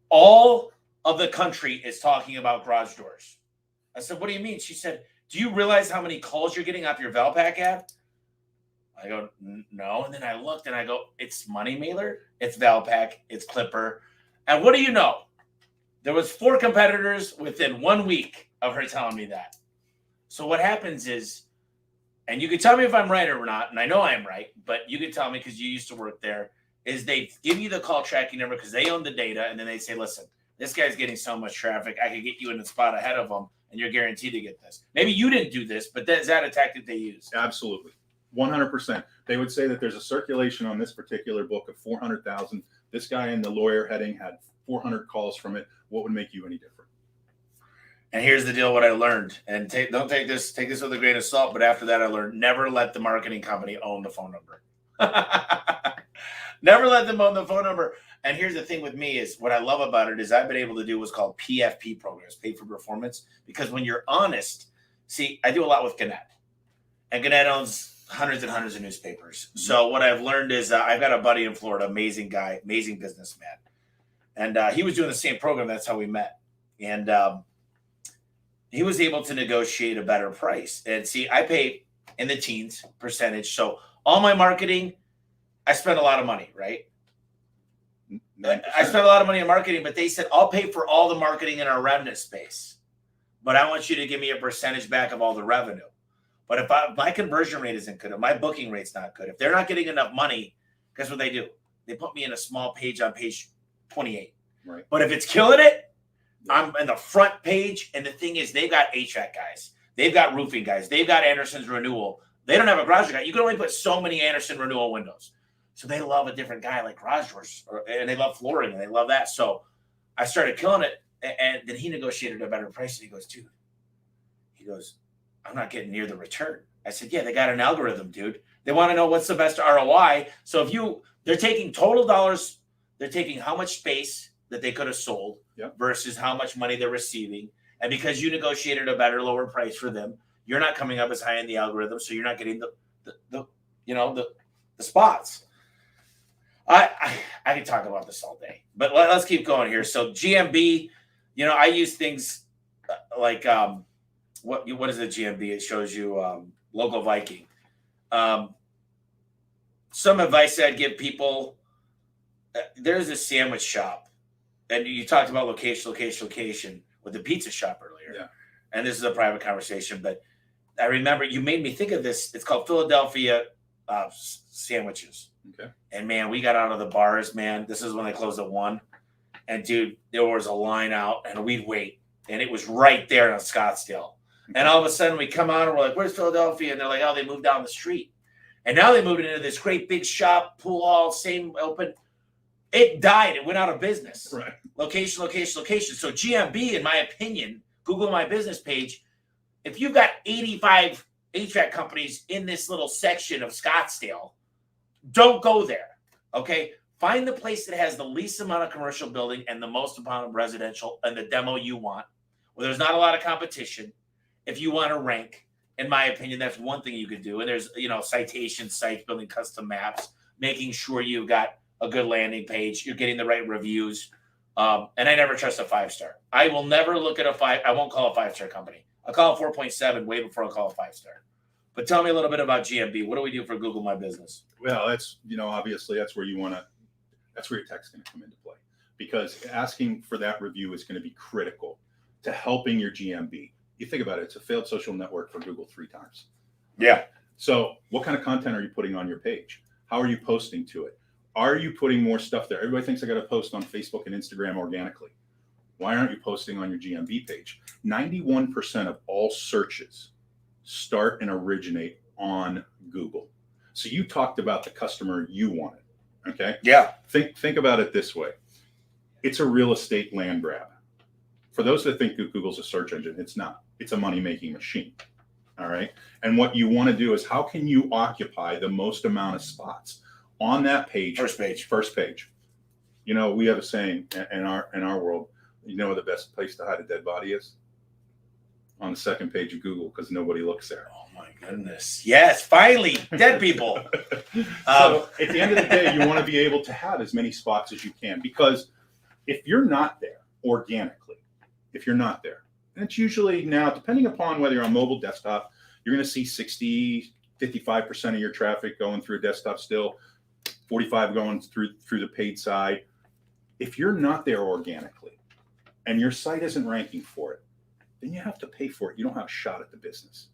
all of the country is talking about garage doors. I said, what do you mean? She said, do you realize how many calls you're getting off your Valpak app? I go, no. And then I looked and I go, it's Money Mailer, it's Valpak, it's Clipper. And what do you know? There was 4 competitors within 1 week of her telling me that. So what happens is, and you can tell me if I'm right or not, and I know I'm right, but you can tell me because you used to work there, is they give you the call tracking number because they own the data, and then they say, listen, this guy's getting so much traffic, I could get you in the spot ahead of him, and you're guaranteed to get this. Maybe you didn't do this, but is that a tactic they use? Absolutely. 100%. They would say that there's a circulation on this particular book of 400,000. This guy in the lawyer heading had 400 calls from it. What would make you any different? And here's the deal, what I learned, and don't take this with a grain of salt, but after that I learned, never let the marketing company own the phone number. Never let them own the phone number. And here's the thing with me is, what I love about it is I've been able to do what's called PFP programs, paid for performance, because when you're honest, see, I do a lot with Gannett, and Gannett owns hundreds and hundreds of newspapers. So what I've learned is I've got a buddy in Florida, amazing guy, amazing businessman. And he was doing the same program. That's how we met. And he was able to negotiate a better price. And see, I pay in the teens percentage. So all my marketing, I spend a lot of money, right? 9%. I spent a lot of money on marketing, but they said, I'll pay for all the marketing in our revenue space, but I want you to give me a percentage back of all the revenue. But if my conversion rate isn't good, if my booking rate's not good, if they're not getting enough money, guess what they do? They put me in a small page on page 28. Right. But if it's killing it, I'm in the front page. And the thing is, they've got HVAC guys. They've got roofing guys. They've got Anderson's Renewal. They don't have a garage guy. You can only put so many Anderson Renewal windows. So they love a different guy like garage doors, and they love flooring, and they love that. So I started killing it, and then he negotiated a better price. And he goes, dude, I'm not getting near the return. I said, yeah, they got an algorithm, dude. They want to know what's the best ROI. So they're taking total dollars, they're taking how much space that they could have sold versus how much money they're receiving. And because you negotiated a better, lower price for them, you're not coming up as high in the algorithm, so you're not getting the spots. I can talk about this all day, but let's keep going here. So GMB, I use things like what is the GMB? It shows you local Viking. Some advice I'd give people: there's a sandwich shop, and you talked about location with the pizza shop earlier. Yeah. And this is a private conversation, but I remember you made me think of this. It's called Philadelphia sandwiches. Okay. And man, we got out of the bars, man. This is when they closed at 1. And dude, there was a line out and we'd wait. And it was right there on Scottsdale. And all of a sudden we come out and we're like, where's Philadelphia? And they're like, oh, they moved down the street. And now they moved into this great big shop, pool hall, same open. It died. It went out of business. Right. Location. So GMB, in my opinion, Google My Business page, if you've got 85 HVAC companies in this little section of Scottsdale, don't go there, okay? Find the place that has the least amount of commercial building and the most amount of residential and the demo you want, where there's not a lot of competition. If you want to rank, in my opinion, that's one thing you could do. And there's, citation sites, building custom maps, making sure you've got a good landing page, you're getting the right reviews. And I never trust a 5-star. I will never look at I won't call a 5-star company. I'll call a 4.7 way before I'll call a 5-star. But tell me a little bit about GMB. What do we do for Google My Business? Well, that's, obviously that's where your tech's going to come into play, because asking for that review is going to be critical to helping your GMB. You think about it, it's a failed social network for Google 3 times. Yeah. So what kind of content are you putting on your page? How are you posting to it? Are you putting more stuff there? Everybody thinks I got to post on Facebook and Instagram organically. Why aren't you posting on your GMB page? 91% of all searches start and originate on Google. So you talked about the customer you wanted. Okay. Yeah. Think about it this way. It's a real estate land grab. For those that think Google's a search engine, it's not. It's a money-making machine. All right. And what you want to do is, how can you occupy the most amount of spots on that page? First page. We have a saying in our world, the best place to hide a dead body is? On the second page of Google, because nobody looks there. Oh my goodness. Yes, finally, dead people. So at the end of the day, you want to be able to have as many spots as you can, because if you're not there organically, and it's usually now, depending upon whether you're on mobile, desktop, you're going to see 55% of your traffic going through a desktop still, 45 going through the paid side. If you're not there organically and your site isn't ranking for it, then you have to pay for it. You don't have a shot at the business.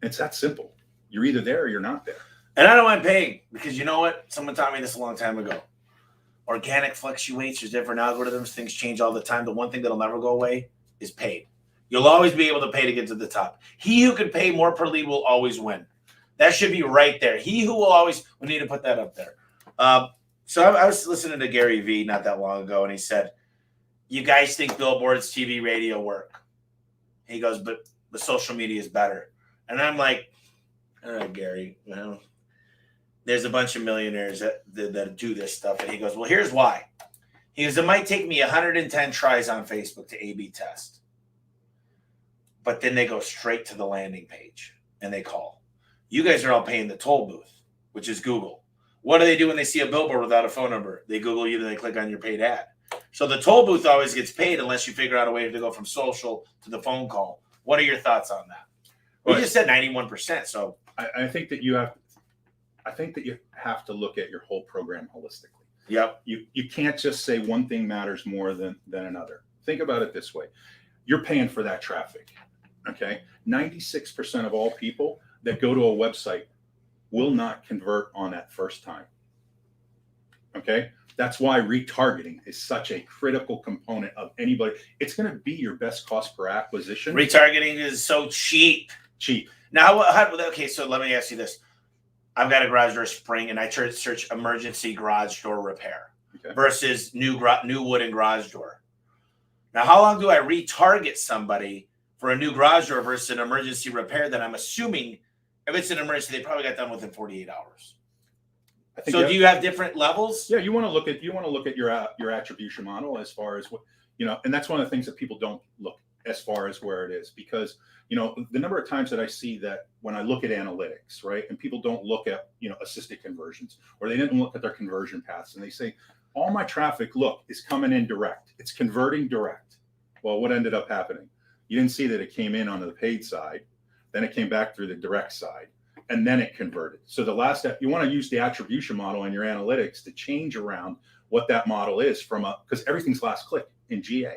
It's that simple. You're either there or you're not there. And I don't mind paying, because you know what? Someone taught me this a long time ago. Organic fluctuates. There's different algorithms. Things change all the time. The one thing that'll never go away is paid. You'll always be able to pay to get to the top. He who can pay more per lead will always win. That should be right there. He who will always, we need to put that up there. So I was listening to Gary Vee not that long ago, and he said, you guys think billboards, TV, radio work. He goes, but the social media is better. And I'm like, all right, Gary, there's a bunch of millionaires that do this stuff. And he goes, well, here's why. He goes, it might take me 110 tries on Facebook to A/B test. But then they go straight to the landing page and they call. You guys are all paying the toll booth, which is Google. What do they do when they see a billboard without a phone number? They Google you, then they click on your paid ad. So the toll booth always gets paid unless you figure out a way to go from social to the phone call. What are your thoughts on that? We just said 91%. So I think that you have to look at your whole program holistically. Yep. You can't just say one thing matters more than another. Think about it this way. You're paying for that traffic. Okay. 96% of all people that go to a website will not convert on that first time. Okay. That's why retargeting is such a critical component of anybody. It's going to be your best cost per acquisition. Retargeting is so cheap. Now, okay, so let me ask you this. I've got a garage door spring, and I search emergency garage door repair versus new wooden garage door. Now, how long do I retarget somebody for a new garage door versus an emergency repair that I'm assuming if it's an emergency, they probably got done within 48 hours. I think So do you have different levels? Yeah, you want to look at your attribution model as far as what, and that's one of the things that people don't look as far as where it is, because the number of times that I see that when I look at analytics, right, and people don't look at assisted conversions, or they didn't look at their conversion paths, and they say all my traffic is coming in direct, it's converting direct. Well, what ended up happening? You didn't see that it came in onto the paid side, then it came back through the direct side, and then it converted. So the last step, you want to use the attribution model in your analytics to change around what that model is because everything's last click in GA.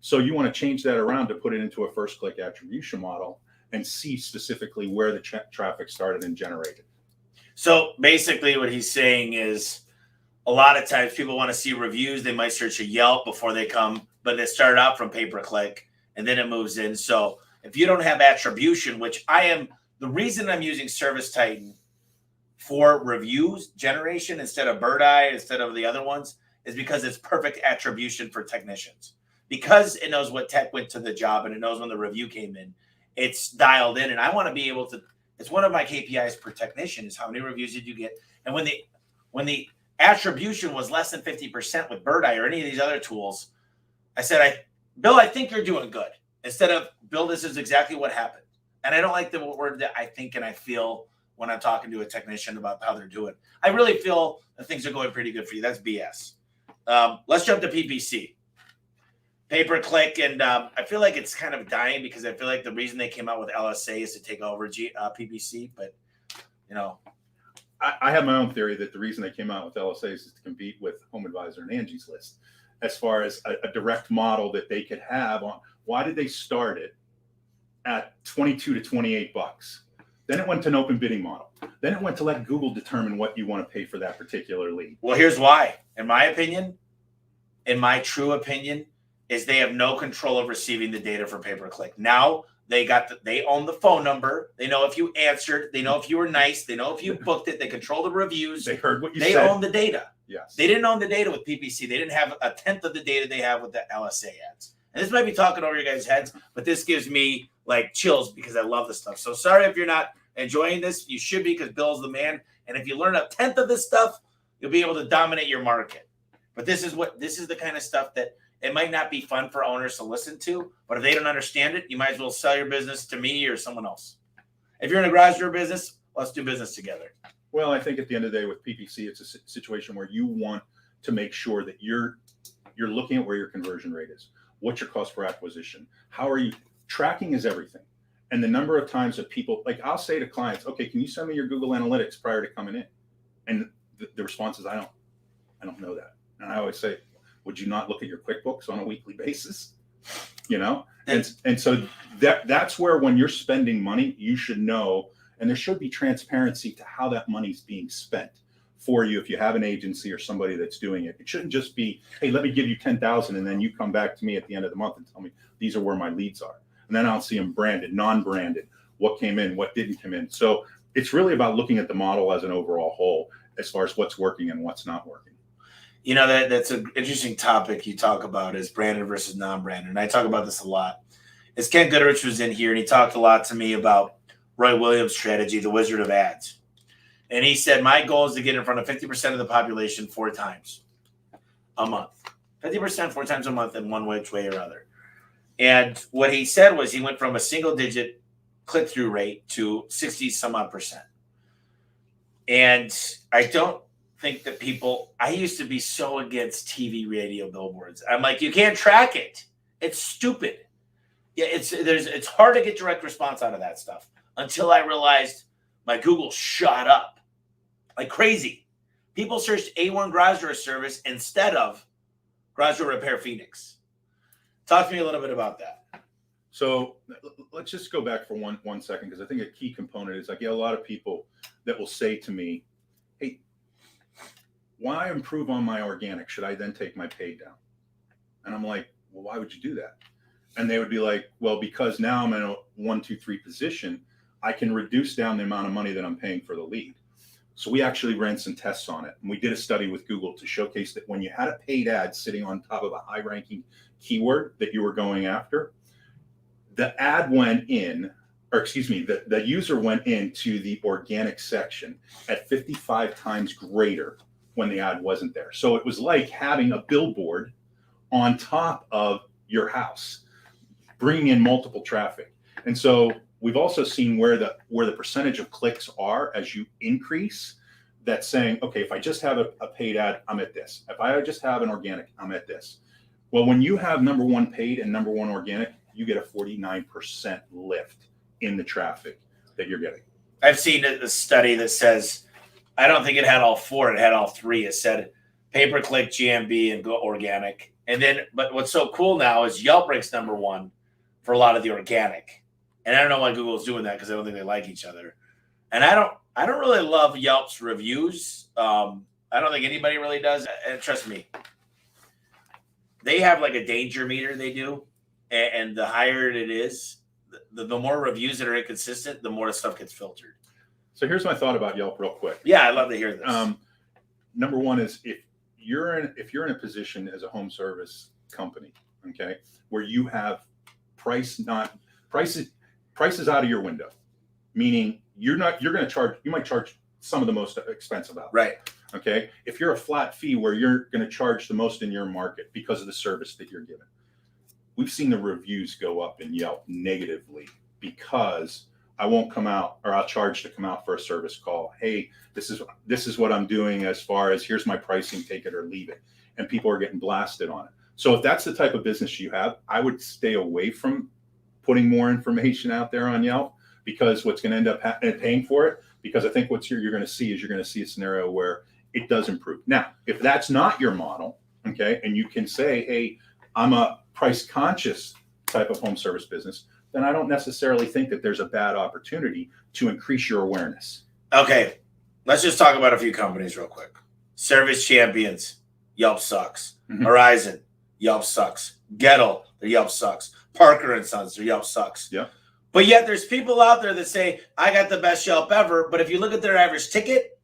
So you want to change that around to put it into a first click attribution model and see specifically where the traffic started and generated. So basically what he's saying is a lot of times people want to see reviews. They might search a Yelp before they come, but they start out from pay-per-click and then it moves in. So if you don't have attribution, which the reason I'm using Service Titan for reviews generation instead of Bird Eye, instead of the other ones, is because it's perfect attribution for technicians. Because it knows what tech went to the job and it knows when the review came in, it's dialed in. And I want to be able to, it's one of my KPIs per technician is how many reviews did you get? And when the attribution was less than 50% with Bird Eye or any of these other tools, I said, Bill, I think you're doing good. Instead of, Bill, this is exactly what happened. And I don't like the word that I think and I feel when I'm talking to a technician about how they're doing. I really feel that things are going pretty good for you. That's BS. Let's jump to PPC. Pay-per-click, and I feel like it's kind of dying because I feel like the reason they came out with LSA is to take over PPC. But, I have my own theory that the reason they came out with LSA is to compete with Home Advisor and Angie's List as far as a direct model that they could have on. Why did they start it at 22 to 28 bucks? Then it went to an open bidding model. Then it went to let Google determine what you want to pay for that particular lead. Well, here's why. In my true opinion, is they have no control of receiving the data for pay-per-click. Now they own the phone number. They know if you answered. They know if you were nice. They know if you booked it. They control the reviews. They heard what you said. They own the data. Yes. They didn't own the data with PPC. They didn't have a tenth of the data they have with the LSA ads. And this might be talking over your guys' heads, but this gives me like chills because I love this stuff. So sorry if you're not enjoying this. You should be, because Bill's the man. And if you learn a tenth of this stuff, you'll be able to dominate your market. But this is the kind of stuff that it might not be fun for owners to listen to, but if they don't understand it, you might as well sell your business to me or someone else. If you're in a garage door business, let's do business together. Well, I think at the end of the day with PPC, it's a situation where you want to make sure that you're looking at where your conversion rate is. What's your cost per acquisition? How are you? Tracking is everything. And the number of times that people, like I'll say to clients, okay, can you send me your Google Analytics prior to coming in? And the response is, I don't know that. And I always say, would you not look at your QuickBooks on a weekly basis? And so that's where when you're spending money, you should know, and there should be transparency to how that money's being spent for you. If you have an agency or somebody that's doing it, it shouldn't just be, hey, let me give you 10,000 and then you come back to me at the end of the month and tell me these are where my leads are. And then I'll see them branded, non-branded, what came in, what didn't come in. So it's really about looking at the model as an overall whole as far as what's working and what's not working. That's an interesting topic you talk about is branded versus non-branded. And I talk about this a lot. As Ken Goodrich was in here and he talked a lot to me about Roy Williams' strategy, the Wizard of Ads. And he said, my goal is to get in front of 50% of the population 4 times a month. 50% 4 times a month in one which way or other. And what he said was he went from a single-digit click-through rate to 60 some odd percent. And I don't think that I used to be so against TV, radio, billboards. I'm like, you can't track it. It's stupid. Yeah, it's hard to get direct response out of that stuff until I realized my Google shot up like crazy. People searched A1 Garage Door Service instead of Garage Door Repair Phoenix. Talk to me a little bit about that. So let's just go back for one second, because I think a key component is I get a lot of people that will say to me, hey, why improve on my organic? Should I then take my paid down? And I'm like, well, why would you do that? And they would be like, well, because now I'm in a 1, 2, 3 position, I can reduce down the amount of money that I'm paying for the lead. So we actually ran some tests on it. And we did a study with Google to showcase that when you had a paid ad sitting on top of a high ranking keyword that you were going after, the ad went in, or excuse me, the user went into the organic section at 55 times greater when the ad wasn't there. So it was like having a billboard on top of your house, bringing in multiple traffic. And so we've also seen where the percentage of clicks are as you increase. That's saying, okay, if I just have a paid ad, I'm at this. If I just have an organic, I'm at this. Well, when you have number one paid and number one organic, you get a 49% lift in the traffic that you're getting. I've seen a study that says, I don't think it had all four, it had all three. It said pay-per-click, GMB, and go organic. And then, but what's so cool now is Yelp ranks number one for a lot of the organic. And I don't know why Google's doing that, because I don't think they like each other. And I don't really love Yelp's reviews. I don't think anybody really does. And trust me, they have like a danger meter they do. And the higher it is, the more reviews that are inconsistent, the more the stuff gets filtered. So here's my thought about Yelp real quick. Yeah, I'd love to hear this. Number one is if you're in a position as a home service company, okay, where you have prices out of your window, meaning you might charge some of the most expensive out. Right. Okay. If you're a flat fee where you're going to charge the most in your market because of the service that you're given, we've seen the reviews go up in Yelp negatively because I won't come out, or I'll charge to come out for a service call. Hey, this is what I'm doing as far as here's my pricing, take it or leave it. And people are getting blasted on it. So if that's the type of business you have, I would stay away from putting more information out there on Yelp, because what's going to end up paying for it, because I think what you're going to see a scenario where it does improve. Now, if that's not your model, okay, and you can say, hey, I'm a price conscious type of home service business, then I don't necessarily think that there's a bad opportunity to increase your awareness. Okay, let's just talk about a few companies real quick. Service Champions, Yelp sucks. Mm-hmm. Horizon, Yelp sucks. Gettle, their Yelp sucks. Parker and Sons, their Yelp sucks. Yeah. But yet there's people out there that say, I got the best Yelp ever. But if you look at their average ticket,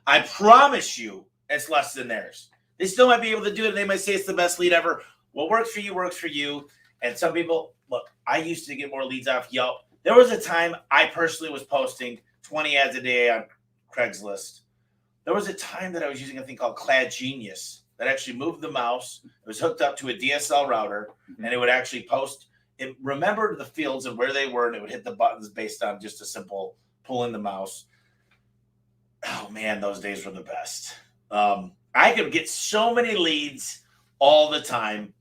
I promise you it's less than theirs. They still might be able to do it. And they might say it's the best lead ever. What works for you works for you. And some people, look, I used to get more leads off Yelp. There was a time I personally was posting 20 ads a day on Craigslist. There was a time that I was using a thing called Clad Genius that actually moved the mouse. It was hooked up to a DSL router, and it would actually post. It remembered the fields and where they were, and it would hit the buttons based on just a simple pull in the mouse. Oh, man, those days were the best. I could get so many leads all the time.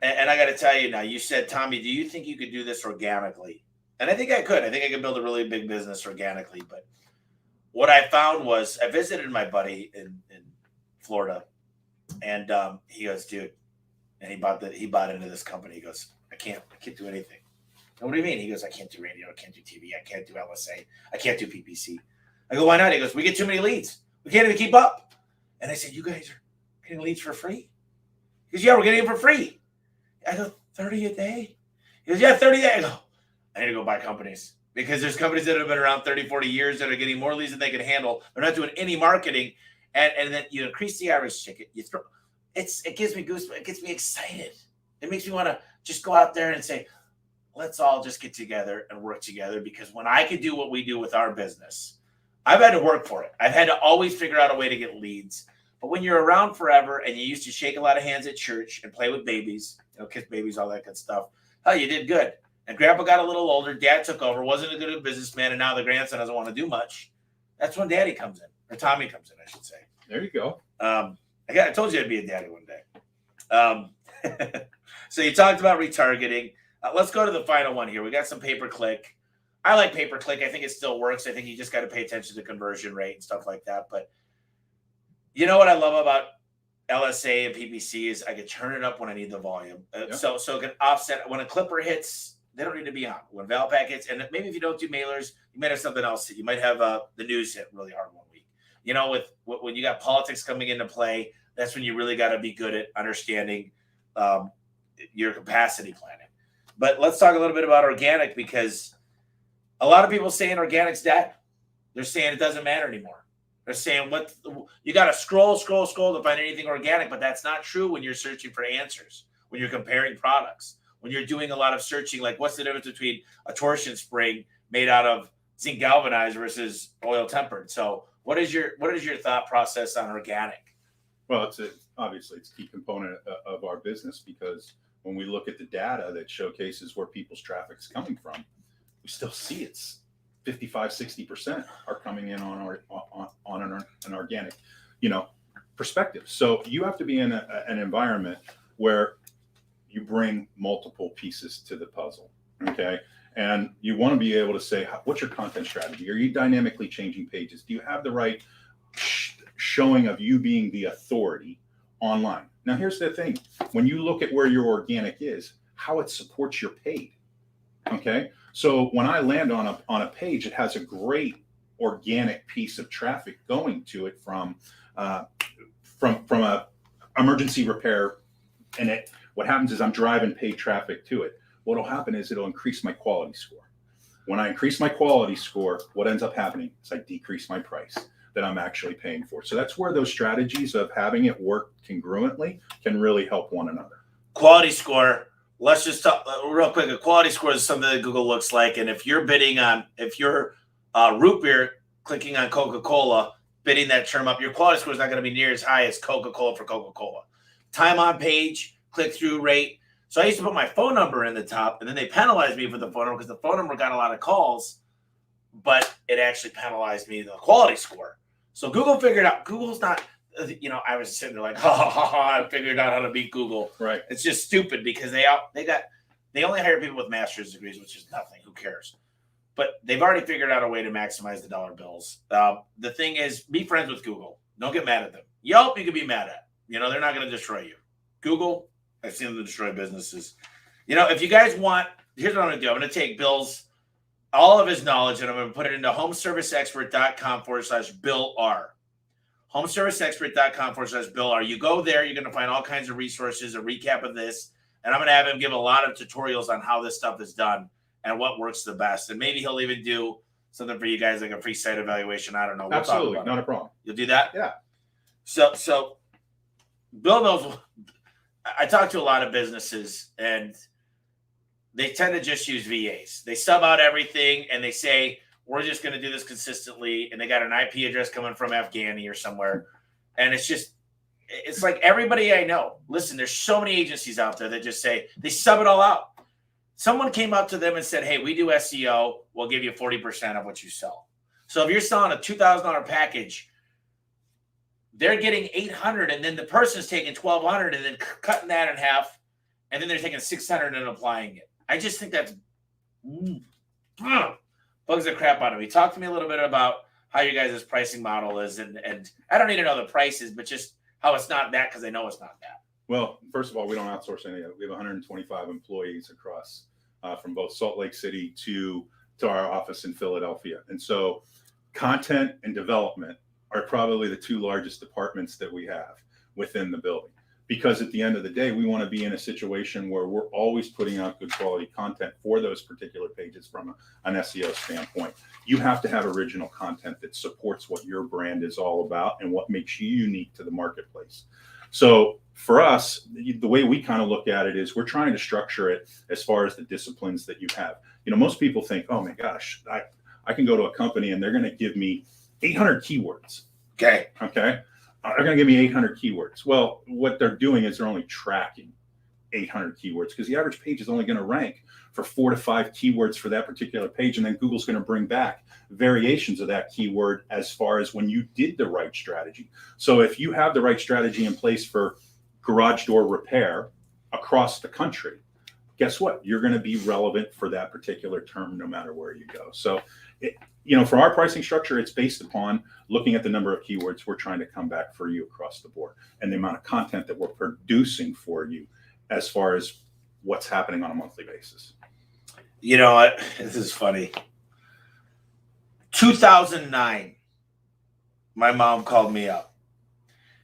And I got to tell you now, you said, Tommy, do you think you could do this organically? And I think I could. I think I could build a really big business organically. But what I found was I visited my buddy in Florida, and he goes, dude, and he bought into this company. He goes, I can't do anything. And what do you mean? He goes, I can't do radio. I can't do TV. I can't do LSA. I can't do PPC. I go, why not? He goes, we get too many leads. We can't even keep up. And I said, you guys are getting leads for free? He goes, yeah, we're getting them for free. I go, 30 a day? He goes, yeah, 30 a day. I go, I need to go buy companies, because there's companies that have been around 30, 40 years that are getting more leads than they can handle. They're not doing any marketing. And then you increase the average ticket. It gives me goosebumps. It gets me excited. It makes me want to just go out there and say, let's all just get together and work together. Because when I could do what we do with our business, I've had to work for it. I've had to always figure out a way to get leads. But when you're around forever and you used to shake a lot of hands at church and play with babies, kiss babies, all that good stuff, oh, you did good. And Grandpa got a little older. Dad took over, wasn't a good businessman, and now the grandson doesn't want to do much. That's when Daddy comes in, or Tommy comes in, I should say. There you go. I told you I'd be a daddy one day. So you talked about retargeting. Let's go to the final one here. We got some pay-per-click. I like pay-per-click. I think it still works. I think you just got to pay attention to conversion rate and stuff like that. But you know what I love about LSA and PPC is I can turn it up when I need the volume. So it can offset. When a clipper hits, they don't need to be on. When Valpak hits, and maybe if you don't do mailers, you might have something else hit. You might have the news hit really hard one week. When you got politics coming into play, that's when you really got to be good at understanding your capacity planning. But let's talk a little bit about organic, because a lot of people saying organic's dead. They're saying it doesn't matter anymore. They're saying you got to scroll to find anything organic, but that's not true when you're searching for answers, when you're comparing products. when you're doing a lot of searching, like what's the difference between a torsion spring made out of zinc galvanized versus oil tempered? So what is your thought process on organic? Well, obviously it's a key component of our business, because when we look at the data that showcases where people's traffic is coming from, we still see it's 55-60% are coming in on an organic, perspective. So you have to be in an environment where you bring multiple pieces to the puzzle. Okay. And you want to be able to say, what's your content strategy? Are you dynamically changing pages? Do you have the right showing of you being the authority online? Now, here's the thing. When you look at where your organic is, how it supports your paid. Okay. So when I land on a page, it has a great organic piece of traffic going to it from a emergency repair. And what happens is I'm driving paid traffic to it. What'll happen is it'll increase my quality score. When I increase my quality score, what ends up happening is I decrease my price that I'm actually paying for. So that's where those strategies of having it work congruently can really help one another. Quality score. Let's just talk real quick. A quality score is something that Google looks like. And if you're root beer, clicking on Coca-Cola, bidding that term up, your quality score is not going to be near as high as Coca-Cola for Coca-Cola. Time on page, click-through rate. So I used to put my phone number in the top, and then they penalized me for the phone number because the phone number got a lot of calls, but it actually penalized me the quality score. So Google figured out, Google's not, I was sitting there like, I figured out how to beat Google. Right. It's just stupid because they only hire people with master's degrees, which is nothing. Who cares? But they've already figured out a way to maximize the dollar bills. The thing is, be friends with Google. Don't get mad at them. Yelp, you can be mad at. They're not going to destroy you. Google, I've seen them destroy businesses. If you guys want, here's what I'm going to do. I'm going to take all of his knowledge, and I'm going to put it into homeserviceexpert.com/Bill R. homeserviceexpert.com/Bill R. You go there, you're going to find all kinds of resources, a recap of this, and I'm going to have him give a lot of tutorials on how this stuff is done and what works the best. And maybe he'll even do something for you guys, like a free site evaluation. I don't know. Absolutely. Not a problem. You'll do that? Yeah. So Bill knows. I talk to a lot of businesses, and they tend to just use VAs. They sub out everything, and they say, we're just going to do this consistently. And they got an IP address coming from Afghani or somewhere. And it's like everybody I know. Listen, there's so many agencies out there that just say, they sub it all out. Someone came up to them and said, hey, we do SEO. We'll give you 40% of what you sell. So if you're selling a $2,000 package, they're getting $800, and then the person's taking $1,200 and then cutting that in half, and then they're taking $600 and applying it. I just think that's bugs the crap out of me. Talk to me a little bit about how you guys' pricing model is, and I don't need to know the prices, but just how it's not that, because I know it's not that. Well, first of all, we don't outsource any of it. We have 125 employees across from both Salt Lake City to our office in Philadelphia, and so content and development are probably the two largest departments that we have within the building. Because at the end of the day, we want to be in a situation where we're always putting out good quality content for those particular pages from an SEO standpoint. You have to have original content that supports what your brand is all about and what makes you unique to the marketplace. So for us, the way we kind of look at it is we're trying to structure it as far as the disciplines that you have. Most people think, oh my gosh, I can go to a company and they're going to give me 800 keywords. Okay. They're going to give me 800 keywords. Well, what they're doing is they're only tracking 800 keywords, because the average page is only going to rank for 4 to 5 keywords for that particular page. And then Google's going to bring back variations of that keyword as far as when you did the right strategy. So if you have the right strategy in place for garage door repair across the country, guess what? You're going to be relevant for that particular term no matter where you go. So for our pricing structure, it's based upon looking at the number of keywords we're trying to come back for you across the board and the amount of content that we're producing for you as far as what's happening on a monthly basis. You know what? This is funny. 2009, my mom called me up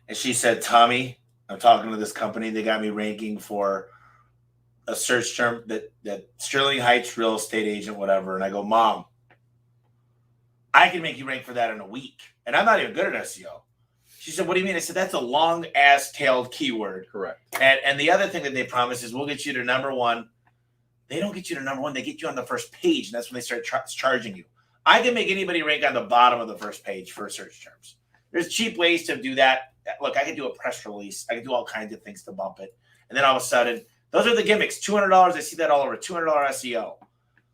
and she said, Tommy, I'm talking to this company. They got me ranking for a search term that Sterling Heights real estate agent, whatever. And I go, Mom, I can make you rank for that in a week. And I'm not even good at SEO. She said, what do you mean? I said, that's a long ass tailed keyword. Correct. And the other thing that they promise is we'll get you to number one they don't get you to number one. They get you on the first page, and that's when they start charging you. I can make anybody rank on the bottom of the first page for search terms. There's cheap ways to do that. Look, I can do a press release. I can do all kinds of things to bump it. And then all of a sudden, those are the gimmicks. $200. I see that all over. $200 SEO.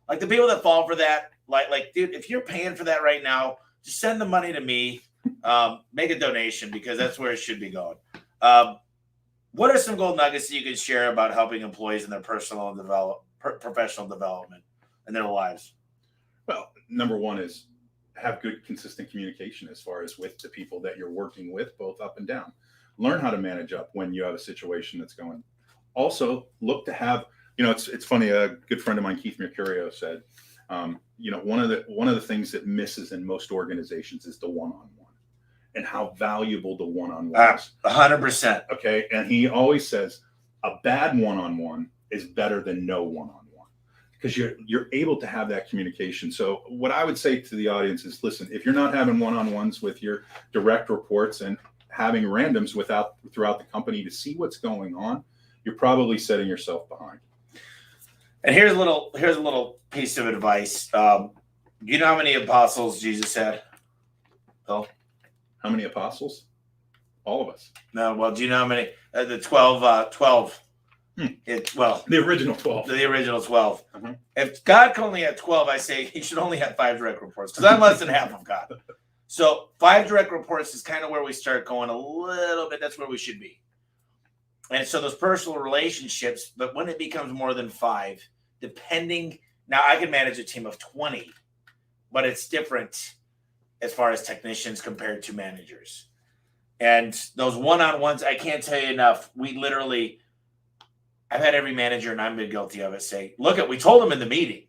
Like the people that fall for that, like, dude, if you're paying for that right now, just send the money to me. Make a donation because that's where it should be going. What are some gold nuggets that you can share about helping employees in their personal and professional development in their lives? Well, number one is have good, consistent communication as far as with the people that you're working with, both up and down. Learn how to manage up when you have a situation that's going. Also, look to have, it's funny. A good friend of mine, Keith Mercurio, said, one of the things that misses in most organizations is the one-on-one and how valuable the one-on-one is. 100%. Okay, and he always says a bad one-on-one is better than no one-on-one. Because you're able to have that communication. So what I would say to the audience is, listen, if you're not having one-on-ones with your direct reports and having randoms throughout the company to see what's going on, you're probably setting yourself behind. And here's a little piece of advice. Do you know how many apostles Jesus had? Bill? How many apostles? All of us. No. Well, do you know how many? The 12. The original 12. The original 12. Uh-huh. If God can only have 12, I say he should only have 5 direct reports because I'm less than half of God. So 5 direct reports is kind of where we start going a little bit. That's where we should be. And so those personal relationships, but when it becomes more than 5, depending, now I can manage a team of 20, but it's different as far as technicians compared to managers. And those one-on-ones, I can't tell you enough. I've had every manager, and I've been guilty of it, say, look, we told them in the meeting,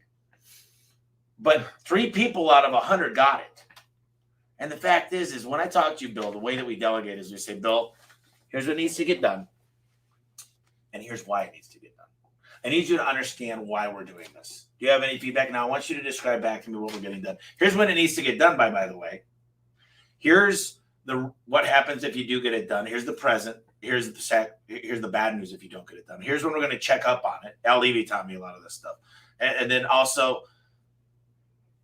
but 3 people out of 100 got it. And the fact is when I talk to you, Bill, the way that we delegate is we say, Bill, here's what needs to get done, and here's why it needs to get done. I need you to understand why we're doing this. Do you have any feedback? Now, I want you to describe back to me what we're getting done. Here's when it needs to get done by the way. Here's what happens if you do get it done. Here's the present. Here's the bad news if you don't get it done. Here's when we're going to check up on it. Al Levy taught me a lot of this stuff. And then also,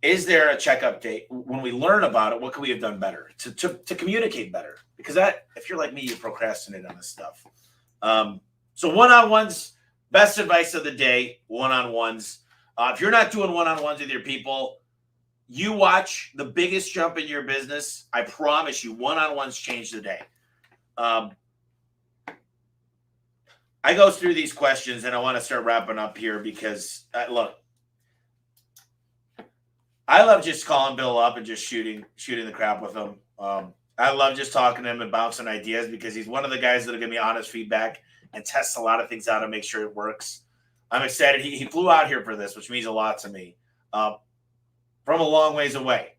is there a checkup date? When we learn about it, what can we have done better to communicate better? Because if you're like me, you procrastinate on this stuff. So one-on-ones, best advice of the day, one-on-ones. If you're not doing one-on-ones with your people, you watch the biggest jump in your business. I promise you, one-on-ones change the day. I go through these questions, and I want to start wrapping up here because, look, I love just calling Bill up and just shooting the crap with him. I love just talking to him and bouncing ideas because he's one of the guys that'll give me honest feedback and test a lot of things out and make sure it works. I'm excited. He flew out here for this, which means a lot to me. From a long ways away.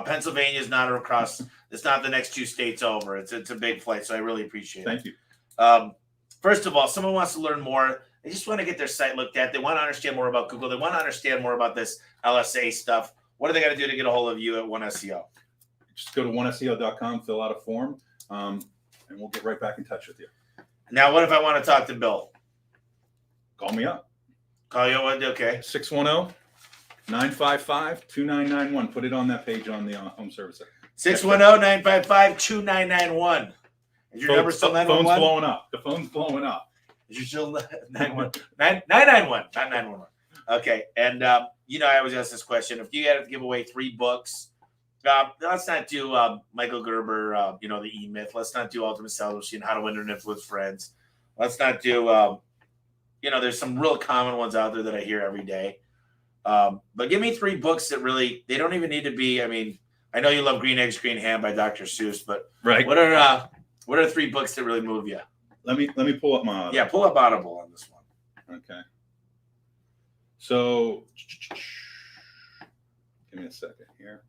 Pennsylvania is not across. It's not the next 2 states over. It's a big flight, so I really appreciate it. Thank you. First of all, someone wants to learn more. They just want to get their site looked at. They want to understand more about Google. They want to understand more about this LSA stuff. What do they got to do to get a hold of you at OneSEO? Just go to oneseo.com, fill out a form, and we'll get right back in touch with you. Now, what if I want to talk to Bill? Call me up. Call you up? Okay. 610-955-2991. Put it on that page on the home service. 610-955-2991. Is your number still 911? Phone's blowing up. The phone's blowing up. Is your still 991, not 911. Okay. And, I always ask this question. If you had to give away 3 books, let's not do Michael Gerber, the E-Myth. Let's not do Ultimate Sales Machine, How to Win and Influence Friends. Let's not do, there's some real common ones out there that I hear every day. But give me 3 books that really, they don't even need to be, I know you love Green Eggs, Green Ham by Dr. Seuss, but right. What are 3 books that really move you? Let me pull up my Audible. Pull up Audible on this one. Okay. So give me a second here.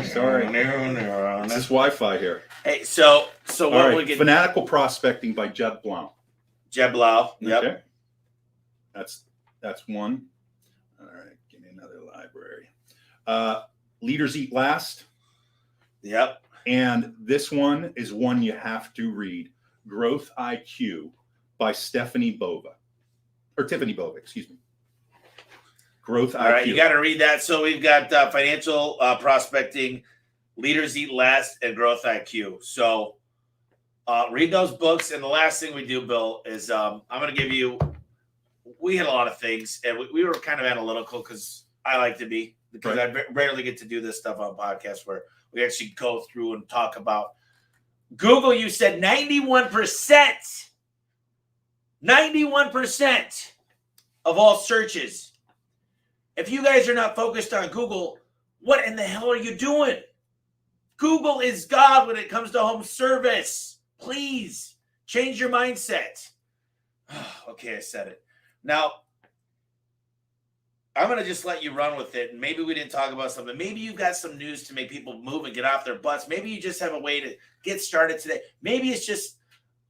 Sorry. This is Wi-Fi here. Hey, so what we get? Fanatical Prospecting by Jeb Blount. Jeb Blount. Yep. Okay. That's one. All right. Give me another library. Leaders Eat Last. Yep. And this one is one you have to read. Growth IQ by Tiffany Bova, excuse me. Growth IQ. All right, you got to read that. So we've got financial prospecting, Leaders Eat Last, and Growth IQ. So read those books. And the last thing we do, Bill, is I'm going to give you, we had a lot of things, and we were kind of analytical because I like to be, because right. I rarely get to do this stuff on podcasts where we actually go through and talk about Google. You said 91% of all searches. If you guys are not focused on Google, what in the hell are you doing? Google is God when it comes to home service. Please change your mindset. Okay, I said it. Now, I'm going to just let you run with it. And maybe we didn't talk about something. Maybe you've got some news to make people move and get off their butts. Maybe you just have a way to get started today. Maybe it's just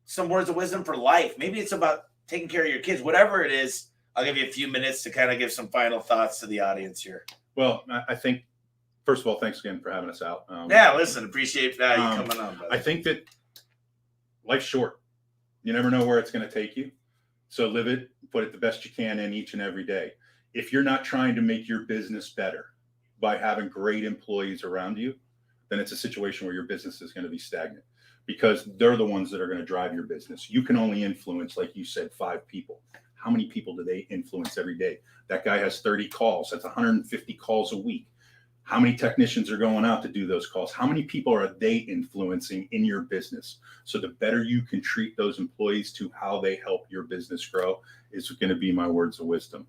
some words of wisdom for life. Maybe it's about taking care of your kids. Whatever it is, I'll give you a few minutes to kind of give some final thoughts to the audience here. Well, I think, first of all, thanks again for having us out. Listen, appreciate you coming on, brother. I think that life's short. You never know where it's going to take you. So live it, put it the best you can in each and every day. If you're not trying to make your business better by having great employees around you, then it's a situation where your business is going to be stagnant, because they're the ones that are going to drive your business. You can only influence, like you said, 5 people. How many people do they influence every day? That guy has 30 calls. That's 150 calls a week. How many technicians are going out to do those calls? How many people are they influencing in your business? So the better you can treat those employees to how they help your business grow is going to be my words of wisdom.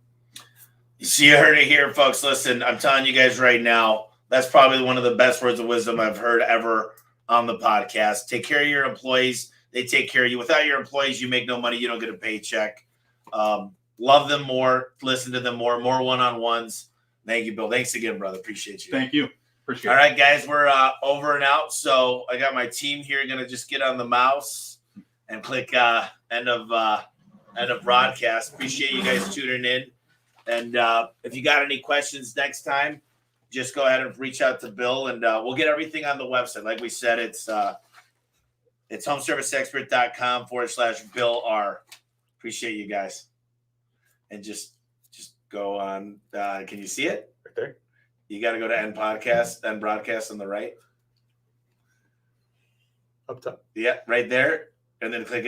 So you heard it here, folks. Listen, I'm telling you guys right now, that's probably one of the best words of wisdom I've heard ever on the podcast. Take care of your employees. They take care of you. Without your employees, you make no money. You don't get a paycheck. Love them more. Listen to them more one-on-ones. Thank you, Bill. Thanks again, brother. Appreciate you. Thank you. Appreciate it. All right, guys, we're over and out. So I got my team here going to just get on the mouse and click end of broadcast. Appreciate you guys tuning in. And if you got any questions next time, just go ahead and reach out to Bill, and we'll get everything on the website. Like we said, it's homeserviceexpert.com/Bill R. Appreciate you guys. And just go on. Can you see it right there? You got to go to end broadcast on the right. Up top. Yeah, right there. And then click it.